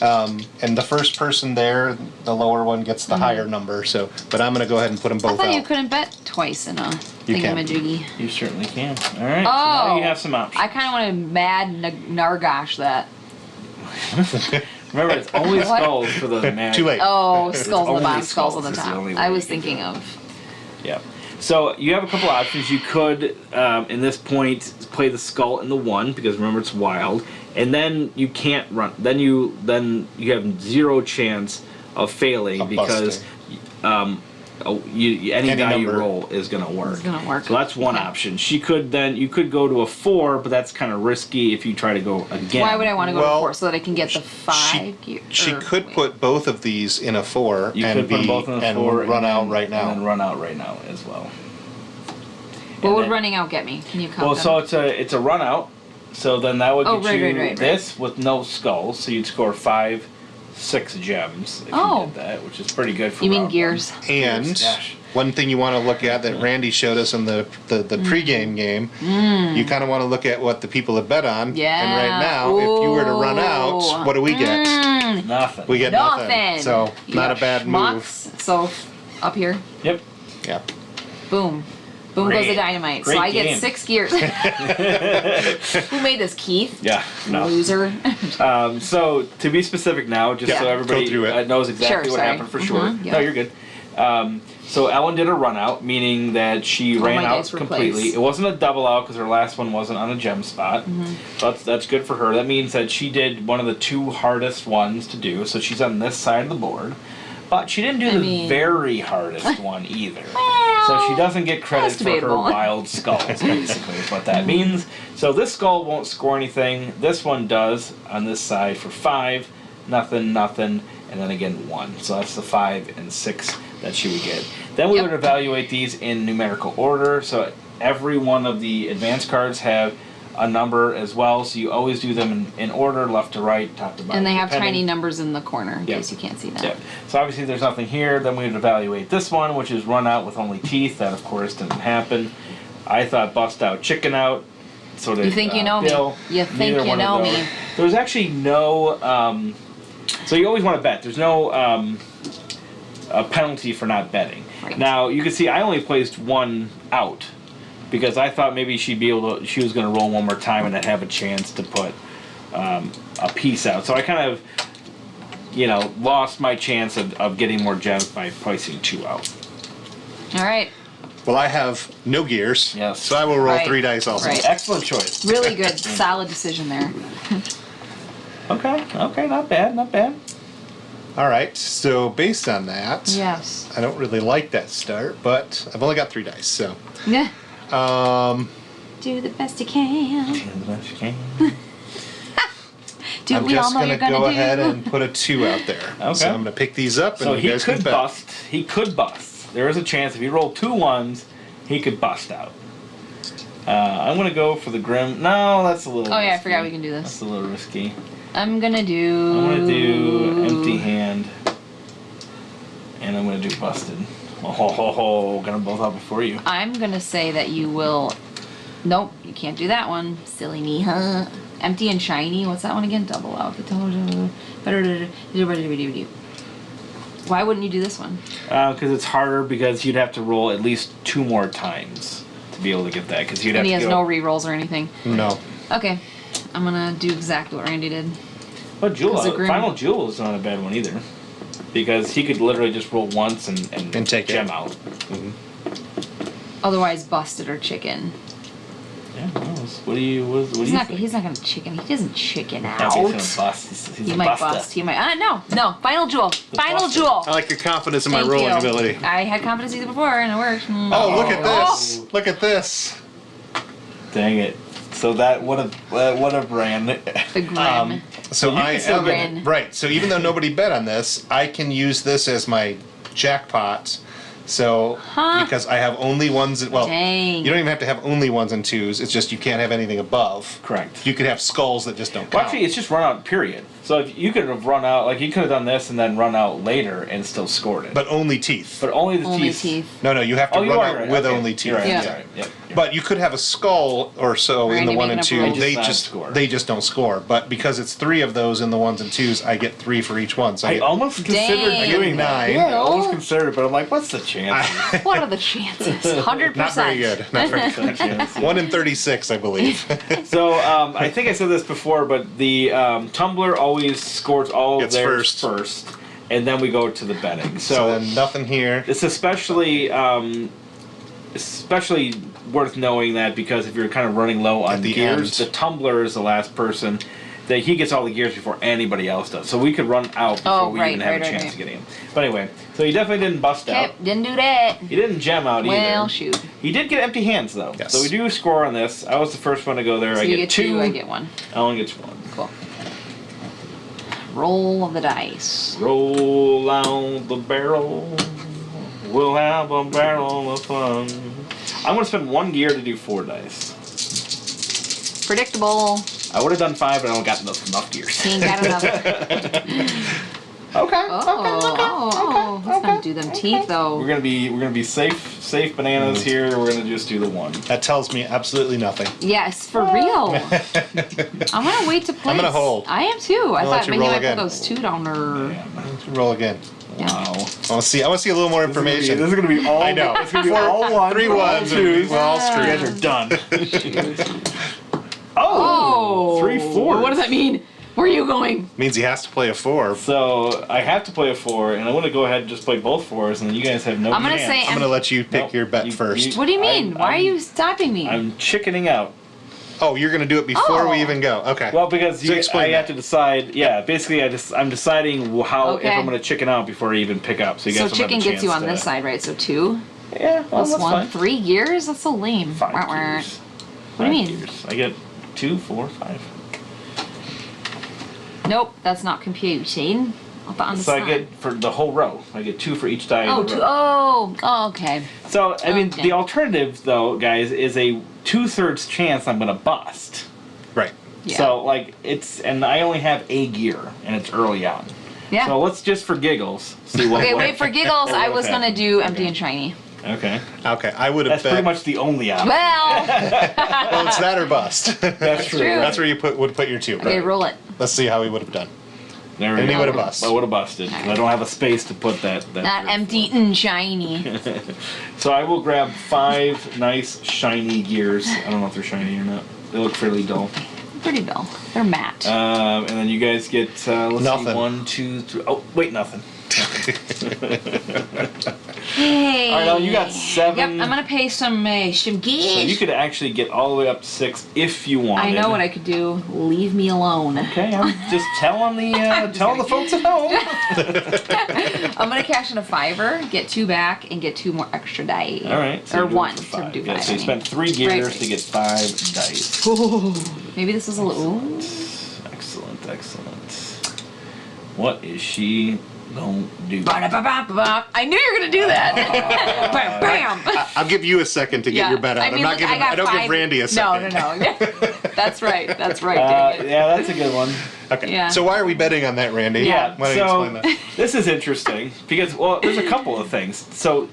And the first person there, the lower one gets the higher number. So, but I'm gonna go ahead and put them I both thought out. you couldn't bet twice in a You can. thingamajiggy. You certainly can. All right. So Oh, now you have some options. I kind of want to mad Nargosh that. Remember, it's only What? skulls for the man. Too late. Oh, skulls on the only bottom, skulls on skulls the is the top. only I way was you can thinking do it. of. Yeah. So you have a couple options. You could, in this point, play the skull in the 1 because remember it's wild, and then you can't run. Then you have 0 chance of failing because any die you roll is gonna work. So that's one option. You could go to a 4, but that's kind of risky if you try to go again. Why would I want to go to 4 so that I can get the 5? She could put both of these in a 4 run out right now. And then run out right now as well. What would running out get me? Can you count? Well, so it's a run out. So then that would get you this with no skulls. So you'd score 5, 6 gems if you did that, which is pretty good for. You mean gears? And one thing you want to look at that Randy showed us in the pregame game, you kind of want to look at what the people have bet on. Yeah. And right now, if you were to run out, what do we get? Nothing. We get nothing. So not a bad move. So up here. Yep. Yeah. Boom. Boom goes the dynamite. So I get 6 gears. Who made this, Keith? Yeah. No. Loser. So to be specific now, just so everybody knows exactly what happened for sure. No, you're good. So Ellen did a run out, meaning that she ran out completely. It wasn't a double out because her last one wasn't on a gem spot. So that's good for her. That means that she did one of the 2 hardest ones to do. So she's on this side of the board. But she didn't do the very hardest one either. So she doesn't get credit for her wild skulls, basically, is what that means. So this skull won't score anything. This one does on this side for 5. Nothing, and then again 1. So that's the 5 and 6 that she would get. Then we would evaluate these in numerical order. So every one of the advanced cards have a number as well, so you always do them in order, left to right, top to bottom. And they have tiny numbers in the corner in case you can't see that. Yep. So obviously there's nothing here. Then we would evaluate this one, which is run out with only teeth. That of course didn't happen. I thought bust out, chicken out. Sort of. You think you know me? You think you know me? There's actually no. So you always want to bet. There's no a penalty for not betting. Right. Now you can see I only placed 1 out. Because I thought maybe she was going to roll one more time and then have a chance to put a piece out. So I kind of, lost my chance of getting more gems by placing 2 out. All right. Well, I have no gears, yes. So I will roll 3 dice also. Right. Excellent choice. Really good, solid decision there. Okay, not bad. All right, so based on that, yes, I don't really like that start, but I've only got 3 dice, so. Yeah. Do the best you can. Do I'm we all just know going you're to gonna go do. ahead and put a 2 out there. Okay. So I'm going to pick these up, and so you guys can bet. Bust. He could bust. There is a chance if you roll 2 1s, he could bust out. I'm going to go for the Grim. No, that's a little. Oh yeah, risky. I forgot we can do this. That's a little risky. I'm gonna do empty hand, and I'm gonna do busted. Oh, got them both out before you. I'm gonna say that you will. Nope, you can't do that one. Silly me, huh? Empty and shiny. What's that one again? Double out. Why wouldn't you do this one? Because it's harder. Because you'd have to roll at least 2 more times to be able to get that. Because you'd have and he to has no re-rolls or anything. No. Okay, I'm gonna do exactly what Randy did. But Final Jewel is not a bad one either. Because he could literally just roll once and take gem it out. Mm-hmm. Otherwise, busted or chicken. Yeah, what do you think? He's not gonna chicken. He doesn't chicken out. No, he's gonna bust. He's he might bust. He might. No. Final Jewel. Final Jewel. I like your confidence in my rolling ability. I had confidence either before, and it worked. Oh, look at this! Oh. Look at this! Dang it! So that what a brand. The Grim. So So even though nobody bet on this, I can use this as my jackpot. So because I have only 1s. Well, you don't even have to have only 1s and 2s. It's just you can't have anything above. Correct. You could have skulls that just don't count. Well, actually, it's just run out. Period. So if you could have run out, you could have done this and then run out later and still scored it. But only teeth. But only the teeth. No, you have to run out with only teeth. Right. Yeah. Yep. But you could have a skull or so in the 1 and 2. They just don't score. But because it's 3 of those in the 1s and 2s, I get 3 for each one. So I almost considered doing 9. Yeah, I almost considered, but I'm like, what's the chance? What are the chances? 100%. Not very good. Not very good. 1 in 36, I believe. So I think I said this before, but the tumbler always scores all of theirs first, and then we go to the betting. So then nothing here. It's especially especially worth knowing that because if you're kind of running low on gears, the tumbler is the last person that he gets all the gears before anybody else does. So we could run out before we even have a chance of getting him. But anyway, so he definitely didn't bust out. Didn't do that. He didn't gem out either. Well, shoot. He did get empty hands though. Yes. So we do score on this. I was the first one to go there. So I you get two, I get one. Ellen gets one. Cool. Roll of the dice. Roll out the barrel. We'll have a barrel of fun. I'm going to spend 1 gear to do 4 dice. Predictable. I would have done 5, but I don't got enough gears. He ain't got enough. Okay. He's gonna do them teeth though. We're gonna be safe bananas here. We're gonna just do the 1. That tells me absolutely nothing. Yes, for real. I'm gonna wait to play. I'm gonna hold. I am too. I thought maybe I might put those 2 down or. Yeah. Roll again. Yeah. Wow. I want to see a little more information. This is gonna be all. I know. It's gonna be all 1, 3 ones, and we all You screwed. guys are done. Oh. 3 4. What does that mean? Where are you going? Means he has to play a 4. So I have to play a 4, and I want to go ahead and just play both 4s, and then you guys have no. I'm gonna chance. say. I'm gonna let you pick your bet first. What do you mean? Why are you stopping me? I'm chickening out. Oh, you're gonna do it before we even go. Okay. Well, because So explain I have to decide. Yeah, basically, I'm deciding how if I'm going to chicken out before I even pick up. So you guys so don't have a chicken gets you on chance this to- side, right? So 2 Yeah, well, plus that's 1, fine. 3 gears. That's so lame. 5 Wah, wah. gears. What do you 5 mean? gears. I get 2, 4, 5. Nope, that's not computing. I'll put on the So side. I get for the whole row. I get 2 for each die. Oh, in the 2. row. Oh, okay. So I mean, Okay. the alternative though, guys, is a 2/3 chance I'm going to bust. Right. Yeah. So like and I only have a gear, and it's early on. Yeah. So let's just for giggles see what. Okay, wait for giggles. I was Okay. gonna do empty and shiny. Okay. Okay. I would have That's pretty bet. much the only option. Well, Well, it's that or bust. That's true. true. That's where you would put your 2. okay, Right. roll it. Let's see how he would have done. There we And he go. would have bust. I would have busted. 'Cause I don't have a space to put that. Not empty and shiny. So I will grab 5 nice shiny gears. I don't know if they're shiny or not. They look fairly dull. Pretty dull. They're matte. And then you guys get let's see, Nothing. 1, 2, 3. Oh wait, nothing. Hey. All right, now you got 7. Yep, I'm gonna pay some gears. So you could actually get all the way up to 6 if you wanted. I know what I could do. Leave me alone. Okay, I'm just telling the folks at home. I'm gonna cash in a 5er, get 2 back, and get 2 more extra die. All right, so or you're doing 1 for to 5. do Yeah, 5. so you spent 3 gears to get 5 dice. Maybe this is a little. Ooh. Excellent, excellent. What is she gonna do? Ba-da-ba-ba-ba-ba. I knew you were gonna do that. Bam, bam. I'll give you a second to get your bet out. I mean, I'm not look, giving. got I don't 5. give Randy a second. No. Yeah. That's right. That's right. Dang it. Yeah, that's a good one. Okay. Yeah. So why are we betting on that, Randy? Yeah. Why don't you So explain that? this is interesting because there's a couple of things. So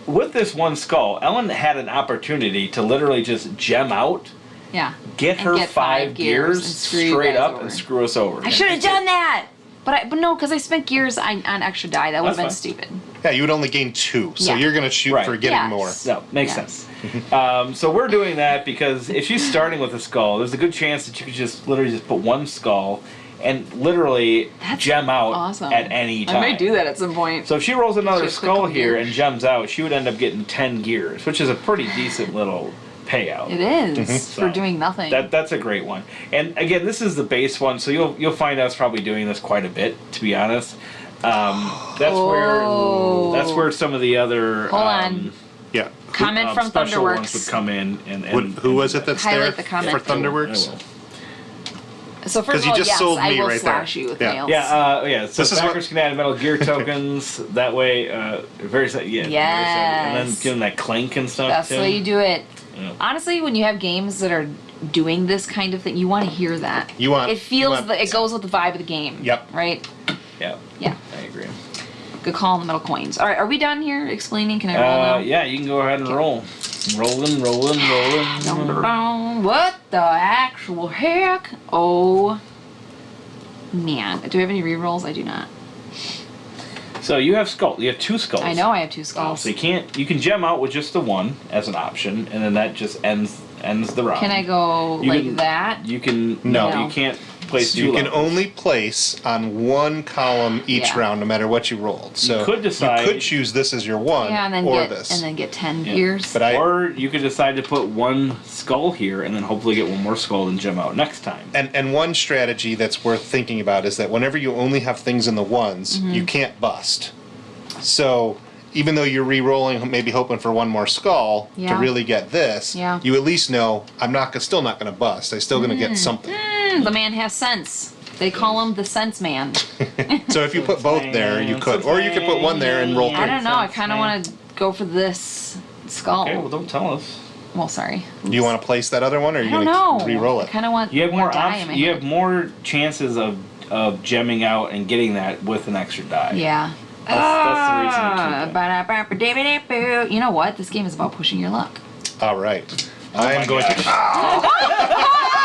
with this 1 skull, Ellen had an opportunity to literally just gem out, Yeah. get And her get 5 gears and screw you straight guys up over. and screw us over. I should have done that. But no, because I spent gears on extra die. That would have been That's stupid. Yeah, you would only gain 2, so Yeah. you're gonna shoot Right. for getting Yes. more. No, makes Yeah. sense. So we're doing that because if she's starting with a skull, there's a good chance that you could just literally just put 1 skull and literally That's gem out awesome. at any time. I may do that at some point. So if she rolls another Just skull click here gear. and gems out, she would end up getting 10 gears, which is a pretty decent little payout. It is for So, doing nothing. That's a great one. And again, this is the base one, so you'll find us probably doing this quite a bit, to be honest. That's where some of the other Hold on. Yeah. Comment from special ones would Thunderworks. come in and Who was it that's Highlight there the comment. for I Thunderworks? will. So 'Cause first of you all, just yes, sold I me will right slash there. you with Yeah. nails. Yeah, so This is backers can add Metal Gear tokens. That way, very and then Yes. getting that clank and stuff That's too. the way you do it. Yeah. Honestly, when you have games that are doing this kind of thing, you want to hear that. You want- It feels you want- it goes with the vibe of the game. Yep. Right. Yeah, Yeah. I agree. Good call on the metal coins. All right, are we done here explaining? Can I roll now? Yeah, you can go ahead and roll. Rolling. What the actual heck? Oh man, do we have any rerolls? I do not. So you have skull. You have 2 skulls. I know I have 2 skulls. So you can gem out with just the 1 as an option, and then that just ends the round. Can I go You like can- that? You can No. you can't place You can only place on one column each round, no matter what you rolled. So you could decide. You could choose this as your one, and then or get, this, and then get 10 gears. But or you could decide to put one skull here, and then hopefully get one more skull and gem out next time. And one strategy that's worth thinking about is that whenever you only have things in the ones, you can't bust. So even though you're re-rolling, maybe hoping for one more skull to really get this, you at least know I'm still not going to bust. I'm still going to get something. The man has sense. They call him the sense man. So if you put both there, you could. Or you could put one there and roll 3. I don't know. I kind of want to go for this skull. Okay, well, don't tell us. Well, sorry. Do you want to place that other one, or are you going to re-roll it? I kind of want you have more die you have more chances of gemming out and getting that with an extra die. Yeah. That's the reason to keep it. You know what? This game is about pushing your luck. All right. I'm going to...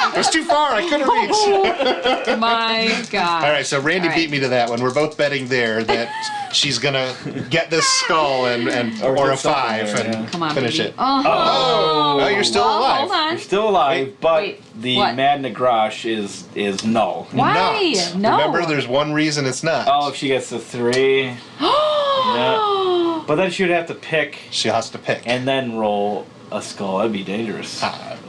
It was too far. I couldn't reach. My God. All right, so Randy beat me to that one. We're both betting there that she's going to get this skull or a 5 and Come on, finish baby. it. Oh, you're still alive. Hold on. You're still alive, but the what? Mad Nagrash is null. Why? Not. No. Remember, there's one reason it's not. Oh, if she gets the 3. Yeah. But then she would have to pick. She has to pick. And then roll a skull. That'd be dangerous.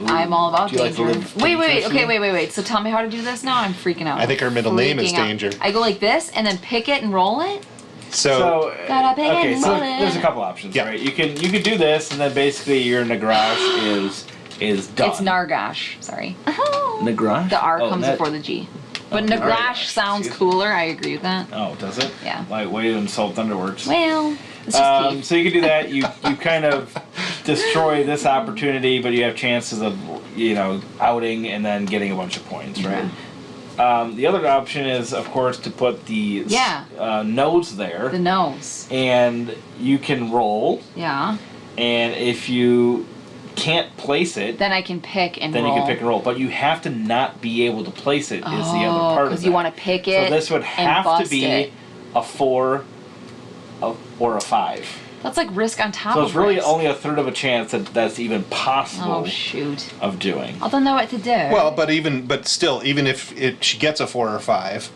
I'm all about danger. Wait. dangerously? Wait. So tell me how to do this now? I'm freaking out. I think her middle name is Danger. I go like this and then pick it and roll it? So there's a couple options, right? You can do this, and then basically your Nagrash is done. It's Nargash. Sorry. Nagrash? The R comes before the G. But Nagrash sounds cooler. I agree with that. Oh, does it? Yeah. Like way to insult Thunderworks. Well, it's just Keith. So you can do that. You kind of destroy this opportunity, but you have chances of outing and then getting a bunch of points, right? The other option is, of course, to put the nose there. The nose. And you can roll. Yeah. And if you can't place it, then I can pick and roll. Then you can pick and roll, but you have to not be able to place it. Is the other part of it? Because you want to pick it. So this would have to be a 4 or a 5. That's like risk on top of risk. So it's really only a third of a chance that's even possible. Oh shoot! Of doing. I don't know what to do. Well, but still, even if she gets a 4 or 5,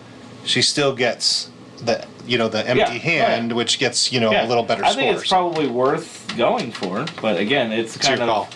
she still gets the empty hand, which gets a little better scores. I think it's probably worth going for, but again, it's kind of. Call.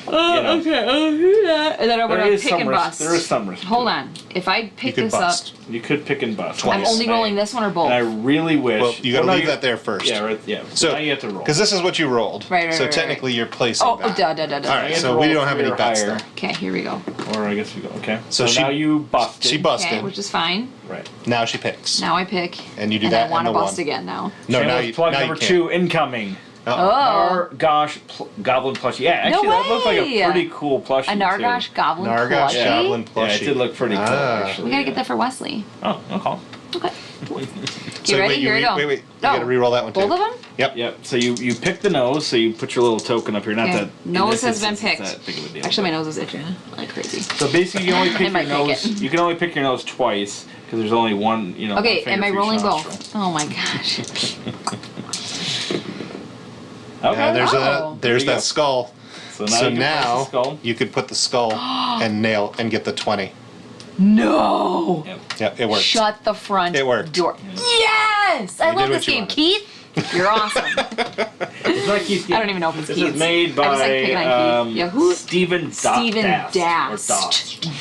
Okay, I'll do that. And then I'm going to pick and bust. There is some risk. Hold on. If I pick this up... You could pick and bust. I'm only rolling this one or both? And I really wish... Well, you got to leave that there first. Yeah, right. Yeah. So now you have to roll. Because this is what you rolled. Right. So technically you're placing that. Duh. All right, so we don't have any bets there. Okay, here we go. Or I guess we go. Okay. So now you busted. She busted. Okay, which is fine. Right. Now she picks. Now I pick. And you do that I want to bust again now. No, now you plug now number you can't. 2 incoming. Nargash Goblin plushie. Yeah, actually, that looked like a pretty cool plushie. A Nargash Goblin plushie? Goblin plushie. Yeah, it did look pretty cool, actually. We gotta get that for Wesley. Oh, okay. You ready? Here we go. Wait. You gotta re-roll that one too. Both of them? Yep. So you pick the nose, so you put your little token up here. Not that nose has been picked. Actually, my nose is itching like crazy. So basically, you only pick your nose. You can only pick your nose twice because there's only one. Okay, am I rolling both? Oh my gosh. Okay. Yeah, there's that skull. So now you could put the skull and get the 20. No. Yep, it worked. Shut the front door. Yes! I love this game, Keith. You're awesome. It's not Keith. I don't even know if it's Keith. This is made by Stephen Dast.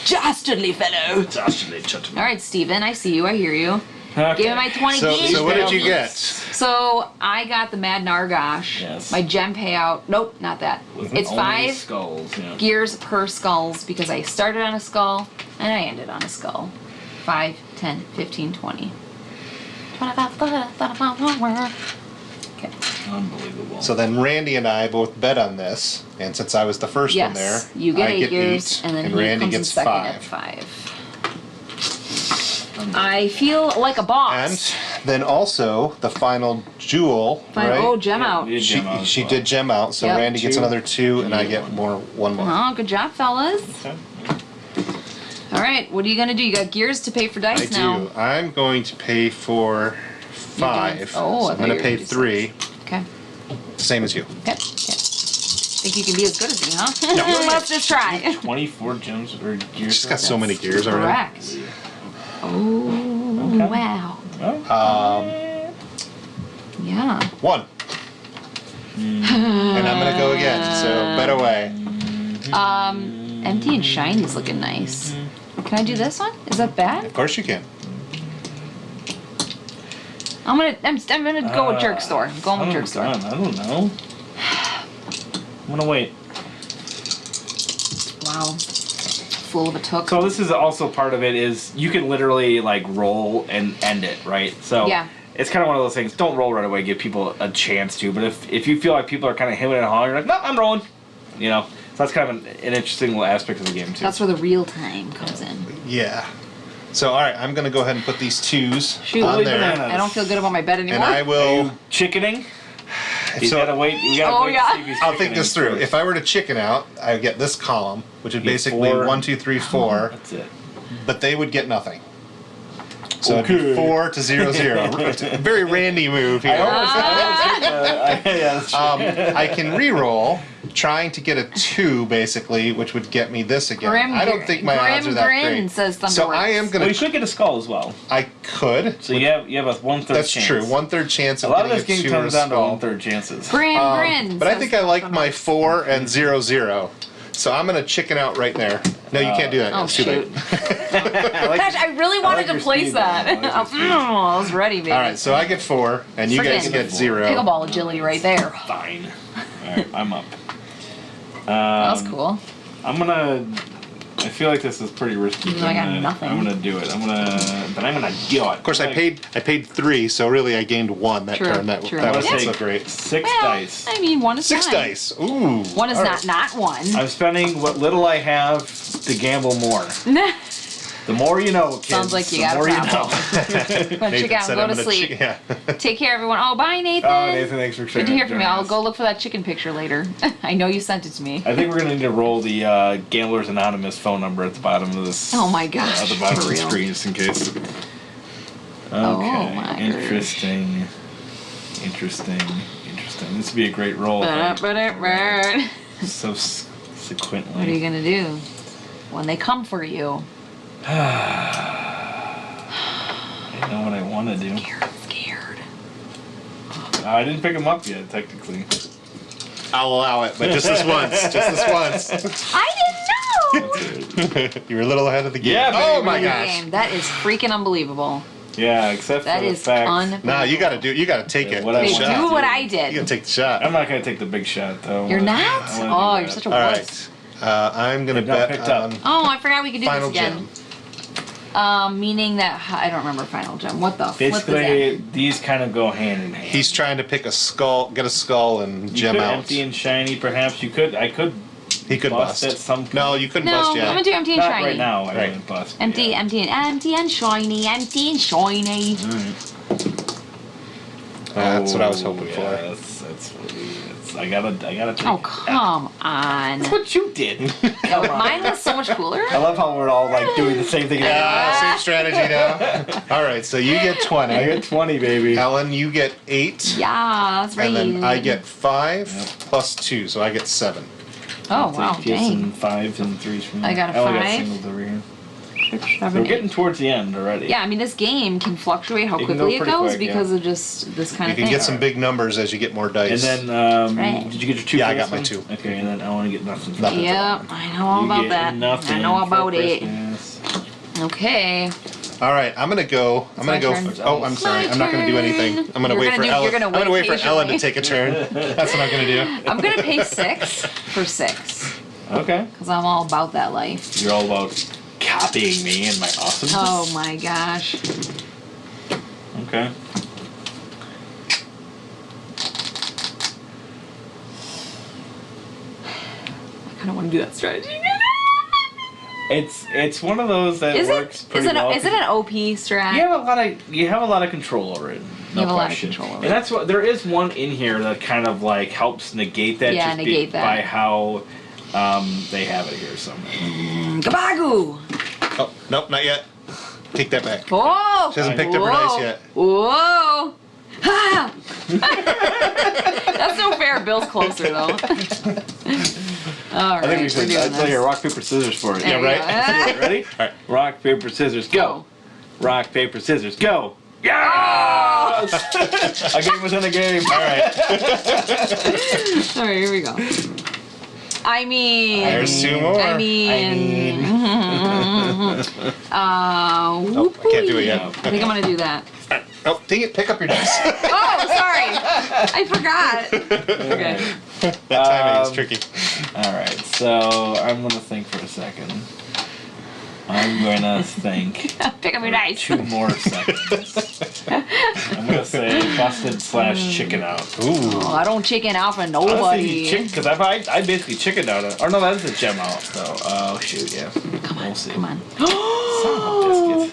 Dastardly fellow. Dastardly gentleman. All right, Stephen, I see you. I hear you. Okay. Give me my 20 gears. So what did you get? So I got the Mad Nargash. Yes. My gem payout. Nope, not that. It's 5 skulls, gears per skulls because I started on a skull and I ended on a skull. 5, 10, 15, 20. 25, okay. Unbelievable. So then Randy and I both bet on this, and since I was the first one there, you get I 8 get gears, 8, and then Randy comes gets in second 5. at 5. I feel like a boss. And then also the final jewel, right? Oh, gem out. She did gem out, so Randy gets another 2, and I get one more. Oh, good job, fellas. Okay. All right, what are you going to do? You got gears to pay for dice now. I do. I'm going to pay for 5. Oh, so I'm going to pay 3. Okay. Same as you. Okay. Think you can be as good as me, huh? No. Let's just try. 24 gems or gears. She's got so many gears already. Correct. Oh, Okay. wow. Yeah. 1. And I'm gonna go again. So bet away. Empty and shiny's looking nice. Can I do this one? Is that bad? Of course you can. I'm gonna go with Jerk Store. I'm going with Jerk Store. I don't know. I'm gonna wait. Wow. Full of a took. So this is also part of it is you can literally like roll and end it, right? So yeah. It's kind of one of those things. Don't roll right away. Give people a chance to. But if you feel like people are kind of hemming and hawing, you're like, no, I'm rolling. You know. So that's kind of an interesting little aspect of the game too. That's where the real time comes in. Yeah. So all right, I'm gonna go ahead and put these 2s Shoot, on there. I don't feel good about my bed anymore. And I will. Are you chickening? You So- gotta wait. You gotta wait to see if he's I'll think this chickening through. first. If I were to chicken out, I would get this column, which would Get basically 4. 1, 2, 3, 4, That's it. but they would get nothing. So it'd be Okay. 4 to 0, 0. It's a very Randy move here. Yeah, that's true. I can re-roll, trying to get a 2 basically, which would get me this again. I don't think my odds are that great. Says So I am Well, gonna. you could get a skull as well. I could. So you have a 1/3 That's chance. true. 1/3 chance A of lot of getting this a game 2 or a comes down to skull. 1/3 chances. Grin. But I think I like my 4 and 0, 0. So I'm gonna chicken out right there. No, you can't do that. Oh, It's too late. Gosh, I really wanted to your place speed, that. though. I like your speed. I was ready, baby. All right, so I get 4, and you guys Friggin' get 0. Pickleball agility right there. Fine. Alright, I'm up. That was cool. I feel like this is pretty risky. Even though I got nothing. I'm gonna do it. I'm gonna do it. Of course, I paid 3, so really I gained 1 that True, turn. That true. wasn't Let's so take great. 6 Well, dice. I mean, one is 6 fine. dice. Ooh. One is All not right. one. I'm spending what little I have to gamble more. The more you know, kids. Sounds like you the got a more problem. you know. Go check out and go to sleep. Take care, everyone. Oh, bye, Nathan. Oh, Nathan, thanks for Good to hear from you. I'll go look for that chicken picture later. I know you sent it to me. I think we're gonna need to roll the Gamblers Anonymous phone number at the bottom of this. Oh my gosh. At the bottom of for the real. screen, just in case. Okay. Oh my Interesting. This would be a great roll. What Subsequently. are you gonna do when they come for you? I know what I want to do. Scared. I didn't pick them up yet, technically. I'll allow it, but just this once. Just this once. I didn't know. You were a little ahead of the game. Yeah, Oh baby. my gosh. Game. That is freaking unbelievable. Yeah, except That for the is fact. unbelievable. No, you gotta take it. What I Hey, want. Shot. do what I You did. gotta take the shot. I'm not gonna take the big shot though. You're not? I wanna Oh, do you're that. such a All wuss. right. I'm gonna They've not bet picked up. on Oh, I forgot we could do Final this again. Meaning that I don't remember Final Gem. What the flip is Basically, these kind of go hand in hand. He's trying to pick a skull, get a skull, and You gem could out. empty and shiny, perhaps. I could He could bust bust. at some point. No, you couldn't that? No, bust I'm yet. gonna do empty and Not shiny. right now. I Right. wouldn't bust. Empty, yeah. empty, and empty and shiny, empty and shiny. That's what I was hoping yeah, for. That's I gotta take Oh, it. come on. That's what you did. Mine was so much cooler. I love how we're all like doing the same thing. Same strategy now. All right, so you get 20. I get 20, baby. Ellen, you get 8. Yeah, that's right. And then I get 5 plus 2, so I get 7. Oh, wow, Take dang. some 5s and 3s from I got a I only 5. got singles over here. 6, So 7, we're getting towards the end already. Yeah, I mean, this game can fluctuate how It can quickly go it pretty goes quick, because of just this kind You of can thing. get some big numbers as you get more dice. And then, Right. did you get your 2? Yeah, for I got this my one? 2. Okay, and then I want to get nothing. For Nothing. that. Yep, I know all You about get that. nothing I know for about it. Christmas. Okay. All right, I'm gonna go. I'm my gonna go. turn. Oh, I'm sorry. My I'm not gonna do anything. turn. I'm gonna You're wait gonna for do- Ellen. you're gonna I'm gonna wait wait for Ellen to patiently. take a turn. That's what I'm gonna do. I'm going to pay 6 for 6 Okay. because I'm all about that life. You're all about copying me and my awesomeness. Oh my gosh. Okay. I kind of want to do that strategy. It's one of those that Is works it? pretty Is it? well. Is it an OP strat? You have a lot of control over it. No You have a lot of question. control over and that's what there is one in here that kind of like helps negate that. Yeah, just negate that. by how they have it here somewhere. Gabagoo! Oh, nope, not yet. Take that back. Whoa! She hasn't picked up her dice yet. Whoa! Ha! That's no fair. Bill's closer though. All right, I think we we're should doing play this. a rock paper scissors for it. There Yeah, you right? go. Ready? All right. Rock paper scissors go. rock, paper, scissors, go. Yeah! A game within a game. All right. All right, here we go. There's two more. I can't do it yet. I think I'm gonna do that. Oh, dang it! Pick up your dice. Oh, sorry. I forgot. Okay. That timing is tricky. All right, so I'm gonna think for a second. I'm gonna think. Pick up your dice. 2 more seconds. I'm gonna say busted/chicken out. Ooh. Oh, I don't chicken out for nobody. Because I basically chickened out. Or no, that's a gem out. So, oh shoot, yeah. Come on, We'll see. come on. Son of a biscuit.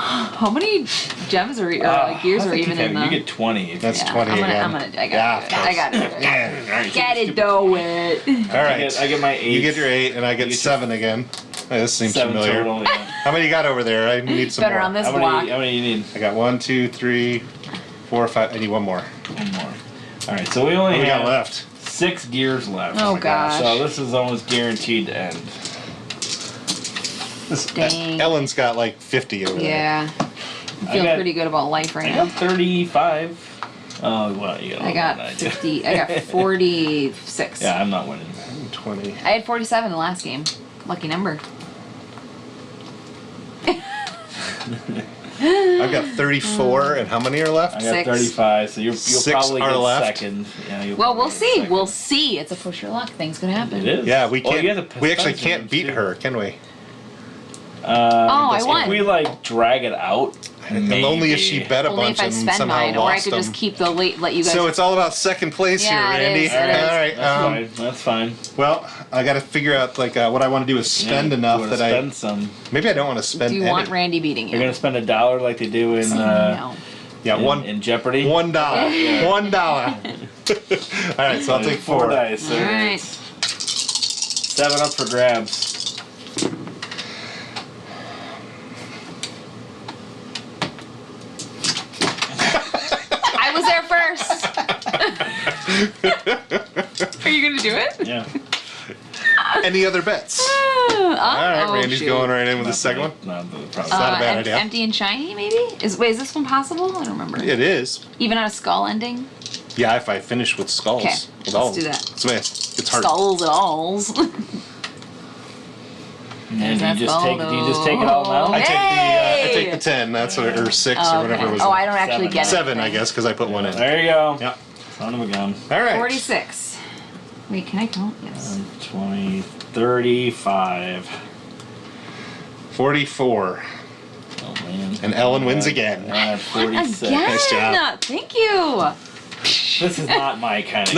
How many gems or gears are even in the? You get 20. That's 20 again. I gotta do it. Yeah. All right. Gotta do it. All right. I get my 8. You get your 8, and I get 7 again. Hey, this seems 7 familiar. total, yeah. How many you got over there? I need some Better more. on this How block. many you need? I got 1, 2, 3, 4, 5. I need one more. One more. All right, so we only What we have got left? 6 gears left. Oh, gosh. So this is almost guaranteed to end. Dang. Ellen's got like 50 over there. Yeah. I'm feeling pretty good about life right I now. got 35. Oh, well, you got I got 50. I got 46. Yeah, I'm not winning. 20. I had 47 in the last game. Lucky number. I've got 34, and how many are left? I got 6. 35, so you'll 6 probably are get left. second. Yeah, Well, we'll see. We'll see. It's a push your luck. Things could happen. It is. Yeah, we Well, can't. you have to We actually Spencer can't beat too. her, can we? I won. If we like drag it out, And only if she bet a Only bunch if I and spend somehow mine, or I lost could them. just keep the let you guys. So it's all about second place Yeah, here, it Randy. is, All it is. right. That's fine. Well, I got to figure out like what I want to do is spend Yeah, enough you wanna that spend some. maybe I don't want to spend. Do you any. want Randy beating you? You're gonna spend $1 like they do in no. Yeah, in Jeopardy. $1. $1. All right, so I'll take 4 dice. All right. 7 up for grabs. I was there first. Are you gonna do it? Yeah. Any other bets? All right, Randy's going right in with the second one. Not It's not a bad idea. Empty and shiny, maybe? Is this one possible? I don't remember. It is. Even on a skull ending? Yeah, if I finish with skulls. Okay, With let's do that. It's hard. Skulls at alls. And do you just take it all now? I take the 10. That's what, or 6 or whatever it was. Oh, I don't actually get it. 7, I guess, because I put 1 in. There you go. Yeah. Son of a gun. All right. 46. Wait, can I count? Yes. 20, 35. 44. Oh man. And Ellen wins again. 46. Again? Nice job. Thank you. This is not my kind of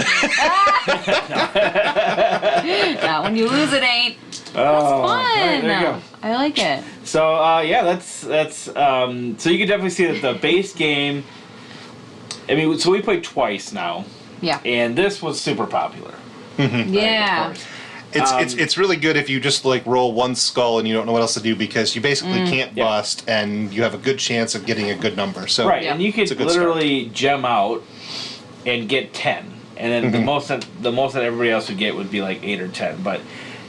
game. Not when you lose, it ain't. Oh, Fun. right, there you go. I like it. So that's so you can definitely see that the base game. I mean, so we played twice now. Yeah. And this was super popular. Yeah. Right, of course. It's really good if you just like roll one skull and you don't know what else to do because you basically can't Yeah. bust and you have a good chance of getting a good number. So Right, Yeah. and you could It's a good literally gem out and get 10, and then the most that everybody else would get would be like 8 or 10. But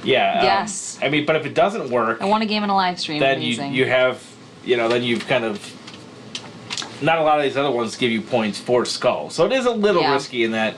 yeah, Yes. I mean, but if it doesn't work, I won a game in a live stream. then Amazing. you have then you've kind of not a lot of these other ones give you points for skull, so it is a little Yeah. risky in that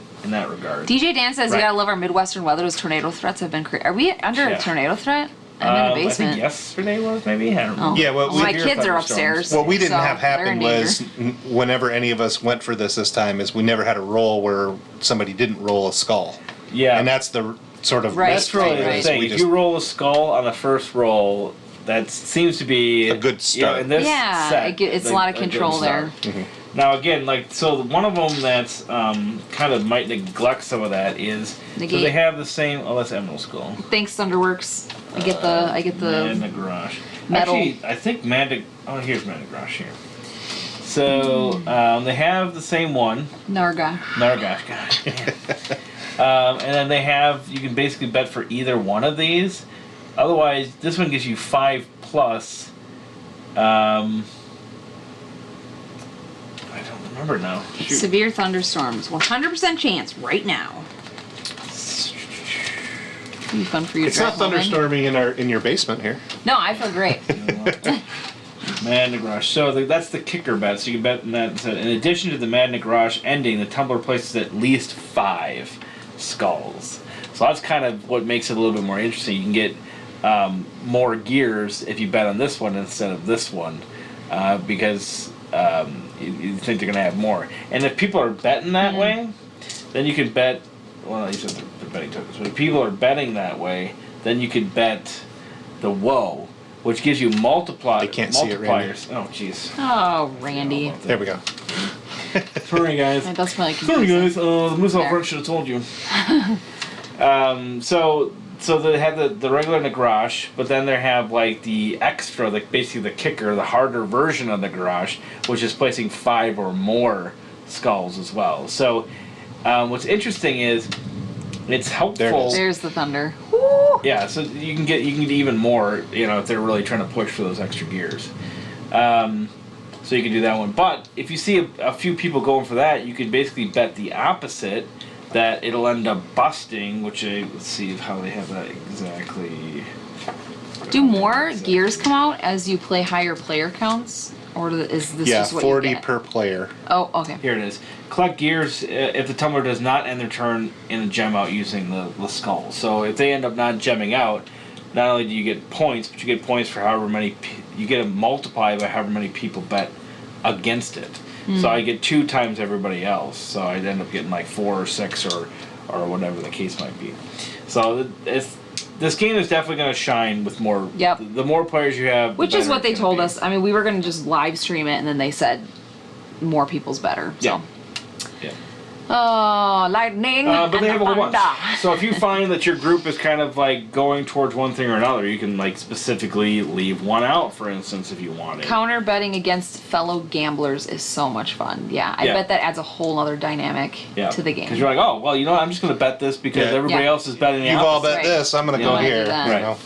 regard. DJ Dan says Right. you gotta love our Midwestern weather as tornado threats have been created. Are we under Yeah. a tornado threat? I'm in the I think basement. yesterday was maybe. I don't know. Oh. Yeah, well, my hear kids are thunderstorms. upstairs. what we didn't so have they're happen in was danger. whenever any of us went for this time is we never had a roll where somebody didn't roll a skull. Yeah, And that's the sort of Right, risk that's really thing the is thing. we If just- you roll a skull on the first roll, that seems to be A good start. in this Yeah, set, it's a lot of good control there. start. Now again, so one of them that's kind of might neglect some of that is so Negate. they have the same. Oh, that's Emerald Skull. Thanks, Thunderworks. I get the Mad Garage. metal. Actually, I think Oh, here's Mad Garage here. So they have the same one. Narga. Nargash, God. And then you can basically bet for either one of these. Otherwise, this one gives you 5+. I don't remember now. Shoot. Severe thunderstorms. 100% chance right now. It'll be fun for you. It's not thunderstorming in your basement here. No, I feel great. Madden Garage. So that's the kicker bet. So you can bet in that. So in addition to the Madden Garage ending, the tumbler places at least 5 skulls. So that's kind of what makes it a little bit more interesting. You can get more gears if you bet on this one instead of this one, because you think they're going to have more. And if people are betting that way, then you could bet. Well, you said the betting tokens. But if people are betting that way, then you could bet the Woe, which gives you multipliers. See it, Randy. Oh, jeez. Oh, Randy. There we go. Sorry, guys. That's probably Sorry, guys. The Moose Front should have told you. So they have the regular in the garage, but then they have like the extra, like basically the kicker, the harder version of the garage, which is placing 5 or more skulls as well. So what's interesting is it's helpful. There's the thunder. Woo! Yeah, so you can get even more, if they're really trying to push for those extra gears. So you can do that one. But if you see a few people going for that, you could basically bet the opposite, that it'll end up busting, which let's see how they have that exactly. Do more gears come out as you play higher player counts? Or is this just what 40 you get? per player. Oh, okay. Here it is. Collect gears if the tumbler does not end their turn in a gem out using the skull. So if they end up not gemming out, not only do you get points, but you get points for however many. You get a multiply by however many people bet against it. So I get 2 times everybody else. So I'd end up getting like 4 or 6 or whatever the case might be. So this game is definitely going to shine with more. Yep. The more players you have, which is what they told us. I mean, we were going to just live stream it, and then they said more people's better. So. Yeah. Oh, lightning! But they have a whole bunch. thunder. So if you find that your group is kind of like going towards one thing or another, you can like specifically leave one out, for instance, if you wanted. Counter betting against fellow gamblers is so much fun. Yeah, I bet that adds a whole other dynamic to the game. Because you're like, oh, well, I'm just going to bet this because everybody else is betting the You've all bet Right. this, I'm going to go here. Right.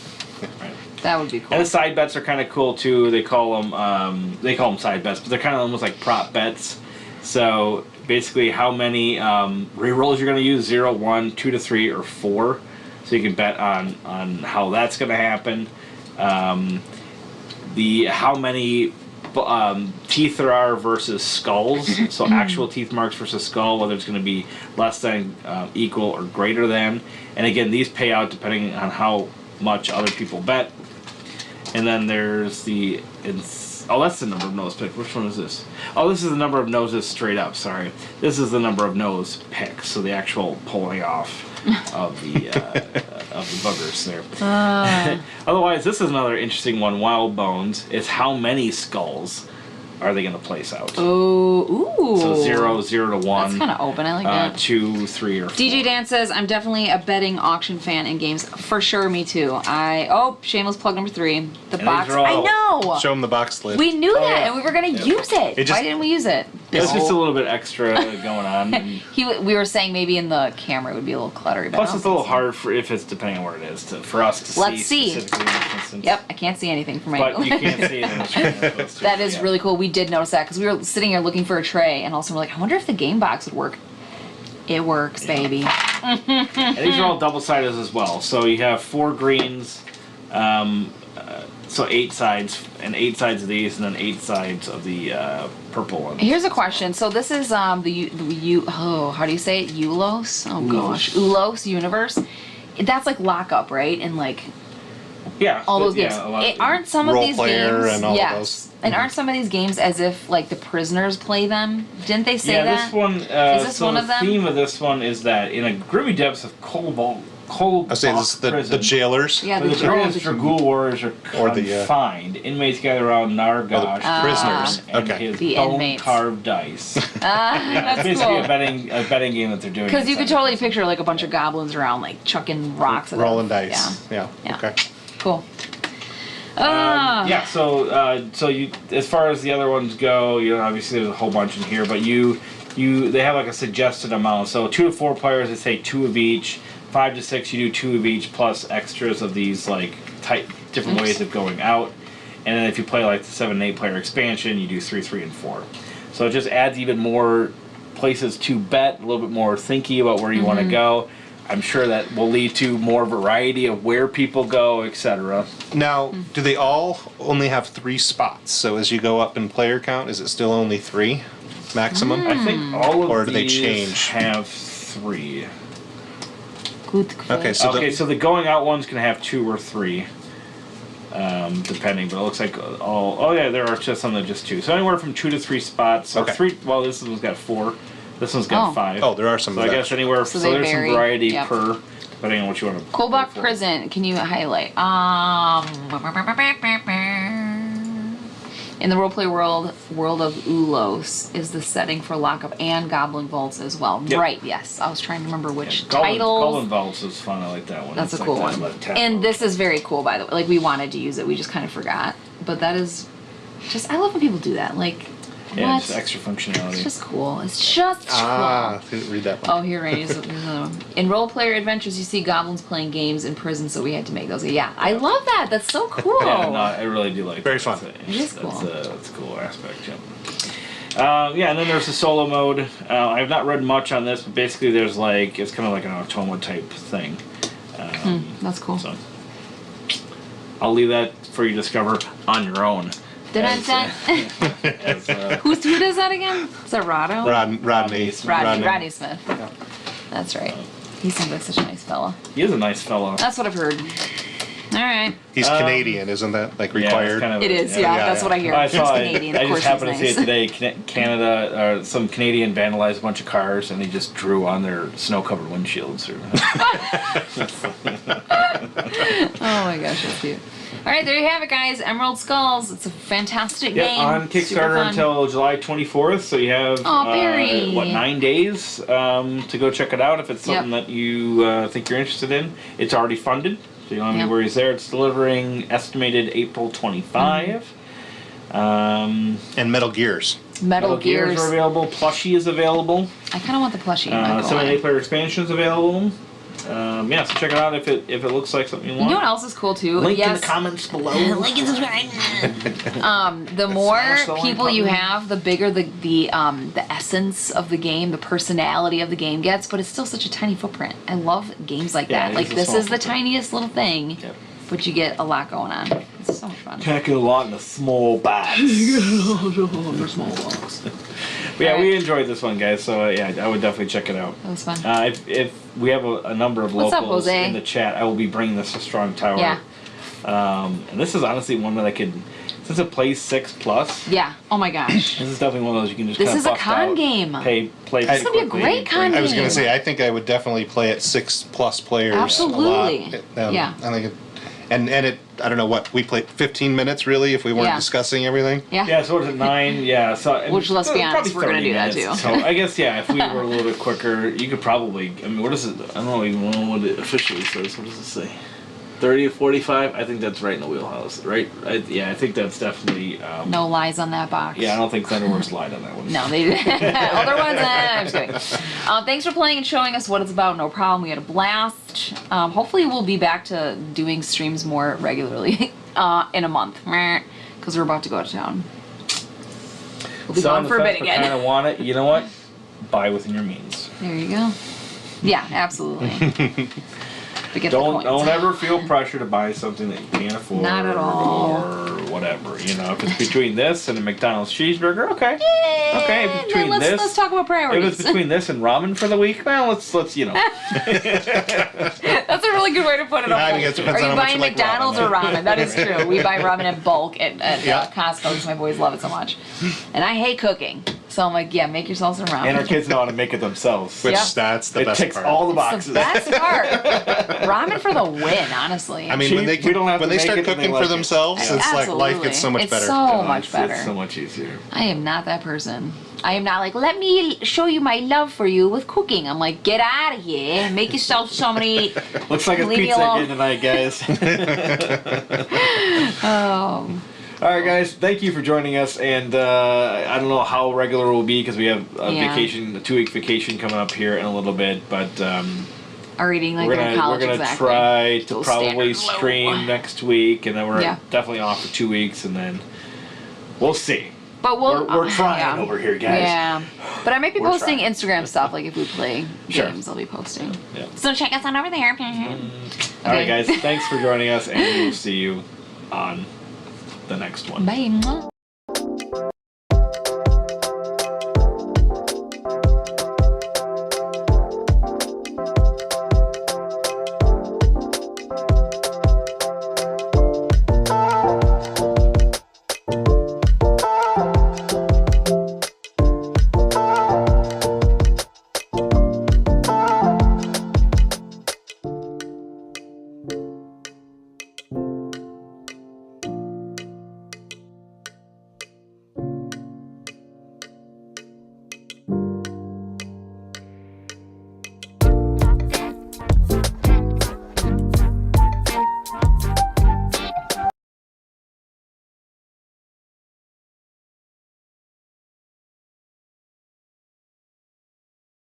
That would be cool. And the side bets are kind of cool too. They call them side bets, but they're kind of almost like prop bets. So basically, how many rerolls you're going to use: 0, 1, 2 to 3, or 4. So you can bet on how that's going to happen. How many teeth there are versus skulls. So actual teeth marks versus skull, whether it's going to be less than, equal, or greater than. And again, these pay out depending on how much other people bet. And then there's that's the number of nose picks. Which one is this? Oh, this is the number of noses straight up. Sorry. This is the number of nose picks. So the actual pulling off of the boogers there. Otherwise, this is another interesting one. Wild Bones. It's how many skulls are they going to place out? Oh, ooh. So 0, 0 to 1. That's kind of open. I like that. 2, 3, or 4. DJ Dan says, I'm definitely a betting auction fan in games. For sure, me too. Shameless plug number 3. The box. I know! Show them the box lid. We knew that, and we were going to use it. Why didn't we use it? It's just a little bit extra going on. We were saying maybe in the camera it would be a little cluttery. But Plus, it's a little hard if it's depending on where it is for us to Let's see. specifically in this instance. Yep, I can't see anything from my But you can't see it in the screen. That is really cool. We did notice that because we were sitting here looking for a tray, and also we're like, I wonder if the game box would work. It works, baby. And these are all double-sided as well. So you have 4 greens, so 8 sides, and 8 sides of these, and then 8 sides of the purple ones. Here's a question. So this is how do you say it? Ulos? Oh gosh, Ulos universe. That's like lockup, right? And like all those games. Aren't some of these games? And all of those. And aren't some of these games as if like the prisoners play them? Didn't they say that? Yeah, this one. Is this one of them? The theme of this one is that in a grimy depths of cold I say this is the jailers. Yeah, the jailers for ghoul warriors are confined. Inmates gather around Nargosh. Prisoners. And his bone-carved dice. That's basically cool. a betting game that they're doing. Because you could totally picture like a bunch of goblins around, like chucking rocks at them. Rolling dice. Yeah. Okay. Cool. So you, as far as the other ones go, obviously there's a whole bunch in here, but they have like a suggested amount. So 2 to 4 players, they say 2 of each. 5 to 6, you do 2 of each plus extras of these like different ways of going out. And then if you play like the 7 and 8 player expansion, you do 3, 3, and 4. So it just adds even more places to bet, a little bit more thinky about where you want to go. I'm sure that will lead to more variety of where people go, etc. Now, do they all only have 3 spots? So as you go up in player count, is it still only 3 maximum? I think all of or do they these change? have 3. Good question. So the going out one's gonna have 2 or 3, depending. But it looks like all. Oh yeah, there are just some that just 2. So anywhere from 2 to 3 spots. Or 3. Well, this one's got 4. This one's got 5. Oh, there are some. So I guess anywhere. So there's vary. some variety per, depending on what you want to. Kolbach Prison. Can you highlight? In the roleplay world of Ulos is the setting for lockup and Goblin Vaults as well. Yep. Right, yes. I was trying to remember which titles. Goblin Vaults is fun. I like that one. That's a cool one. And this is very cool, by the way. Like, we wanted to use it. We just kind of forgot. But that is just... I love when people do that. Like, yeah, just extra functionality. It's just cool. It's just cool. I didn't read that one. Oh, here, Randy. In role player adventures, you see goblins playing games in prison, so we had to make those. Yeah, I love that. That's so cool. Yeah, no, I really do like Very that. fun. It is cool. That's a cool aspect, yeah. And then there's the solo mode. I have not read much on this, but basically there's like, it's kind of like an Automa type thing. That's cool. So I'll leave that for you to discover on your own. Who does that again? Is that Rado? Rodney Smith. Yeah. That's right. He seems like such a nice fella. He is a nice fellow. That's what I've heard. All right. He's Canadian, isn't that like required? Yeah, it is. Yeah, that's what I hear. I He's Canadian. I just happened to see it today. Canada, some Canadian vandalized a bunch of cars, and they just drew on their snow-covered windshields. Oh my gosh, that's cute. All right, there you have it, guys. Emerald Skulls. It's a fantastic game. On Kickstarter until July 24th, so you have 9 days to go check it out if it's something that you think you're interested in. It's already funded, so you don't have any worries there. It's delivering estimated April 25. And Metal Gears. Metal Gears are available. Plushie is available. I kind of want the plushie. 7-8-player expansions available. So check it out if it looks like something you want. You know what else is cool too? Link in the comments below. Link and subscribe. The more people you have, the bigger the essence of the game, the personality of the game gets. But it's still such a tiny footprint. I love games like that. Like this is the tiniest little thing, but you get a lot going on. It's so much fun. Can't get a lot in a small box. Small box. But yeah, we enjoyed this one, guys. So I would definitely check it out. That was fun. If we have a number of locals in the chat, I will be bringing this to Strong Tower. Yeah. And this is honestly one that I could, since it plays 6+. Yeah. Oh my gosh. This is definitely one of those you can just. This is a con game. Play. This would be a great con game. I was going to say, I think I would definitely play it 6+ players. Absolutely. A lot. Yeah. I think and it, I don't know what we played 15 minutes really if we weren't discussing everything. Yeah. Yeah. So was it 9? Yeah. So which let's be honest, we're gonna do that too. So I guess if we were a little bit quicker, you could probably. I mean, what is it? I don't even know what it officially says. What does it say? 30 to 45. I think that's right in the wheelhouse, right? I think that's definitely. No lies on that box. Yeah, I don't think Thunderworks lied on that one. No, they didn't. Other ones, I'm just kidding. Thanks for playing and showing us what it's about. No problem. We had a blast. Hopefully, we'll be back to doing streams more regularly in a month because we're about to go out of town. We'll be gone for a bit again. Kind of want it. You know what? Buy within your means. There you go. Yeah, absolutely. Don't ever feel pressure to buy something that you can't afford. Not at all. Or whatever. You know, if it's between this and a McDonald's cheeseburger, okay. Yay! Okay, if it's between let's talk about priorities. If it's between this and ramen for the week, well, let's That's a really good way to put it. I guess it depends Are you on buying like McDonald's ramen. or ramen? That is true. We buy ramen in bulk at Costco because my boys love it so much. And I hate cooking. So I'm like, make yourself some ramen. And our kids know how to make it themselves. Which that's the best part. It ticks all the boxes. The best part. Ramen for the win, honestly. I mean, when they start cooking for themselves, it's like life gets so much better. It's so much better. It's so much easier. I am not that person. I am not like, let me show you my love for you with cooking. I'm like, get out of here. Make yourself something to eat. Looks like it's pizza again tonight, guys. All right, guys. Thank you for joining us. And I don't know how regular it will be because we have a 2-week vacation coming up here in a little bit. But are eating like we're gonna try to probably stream next week, and then we're definitely off for 2 weeks, and then we'll see. But we're trying over here, guys. Yeah. But I might be posting Instagram stuff, like if we play games, I'll be posting. Yeah. So check us out over there. All right, guys. Thanks for joining us, and we'll see you on the next one. Bye.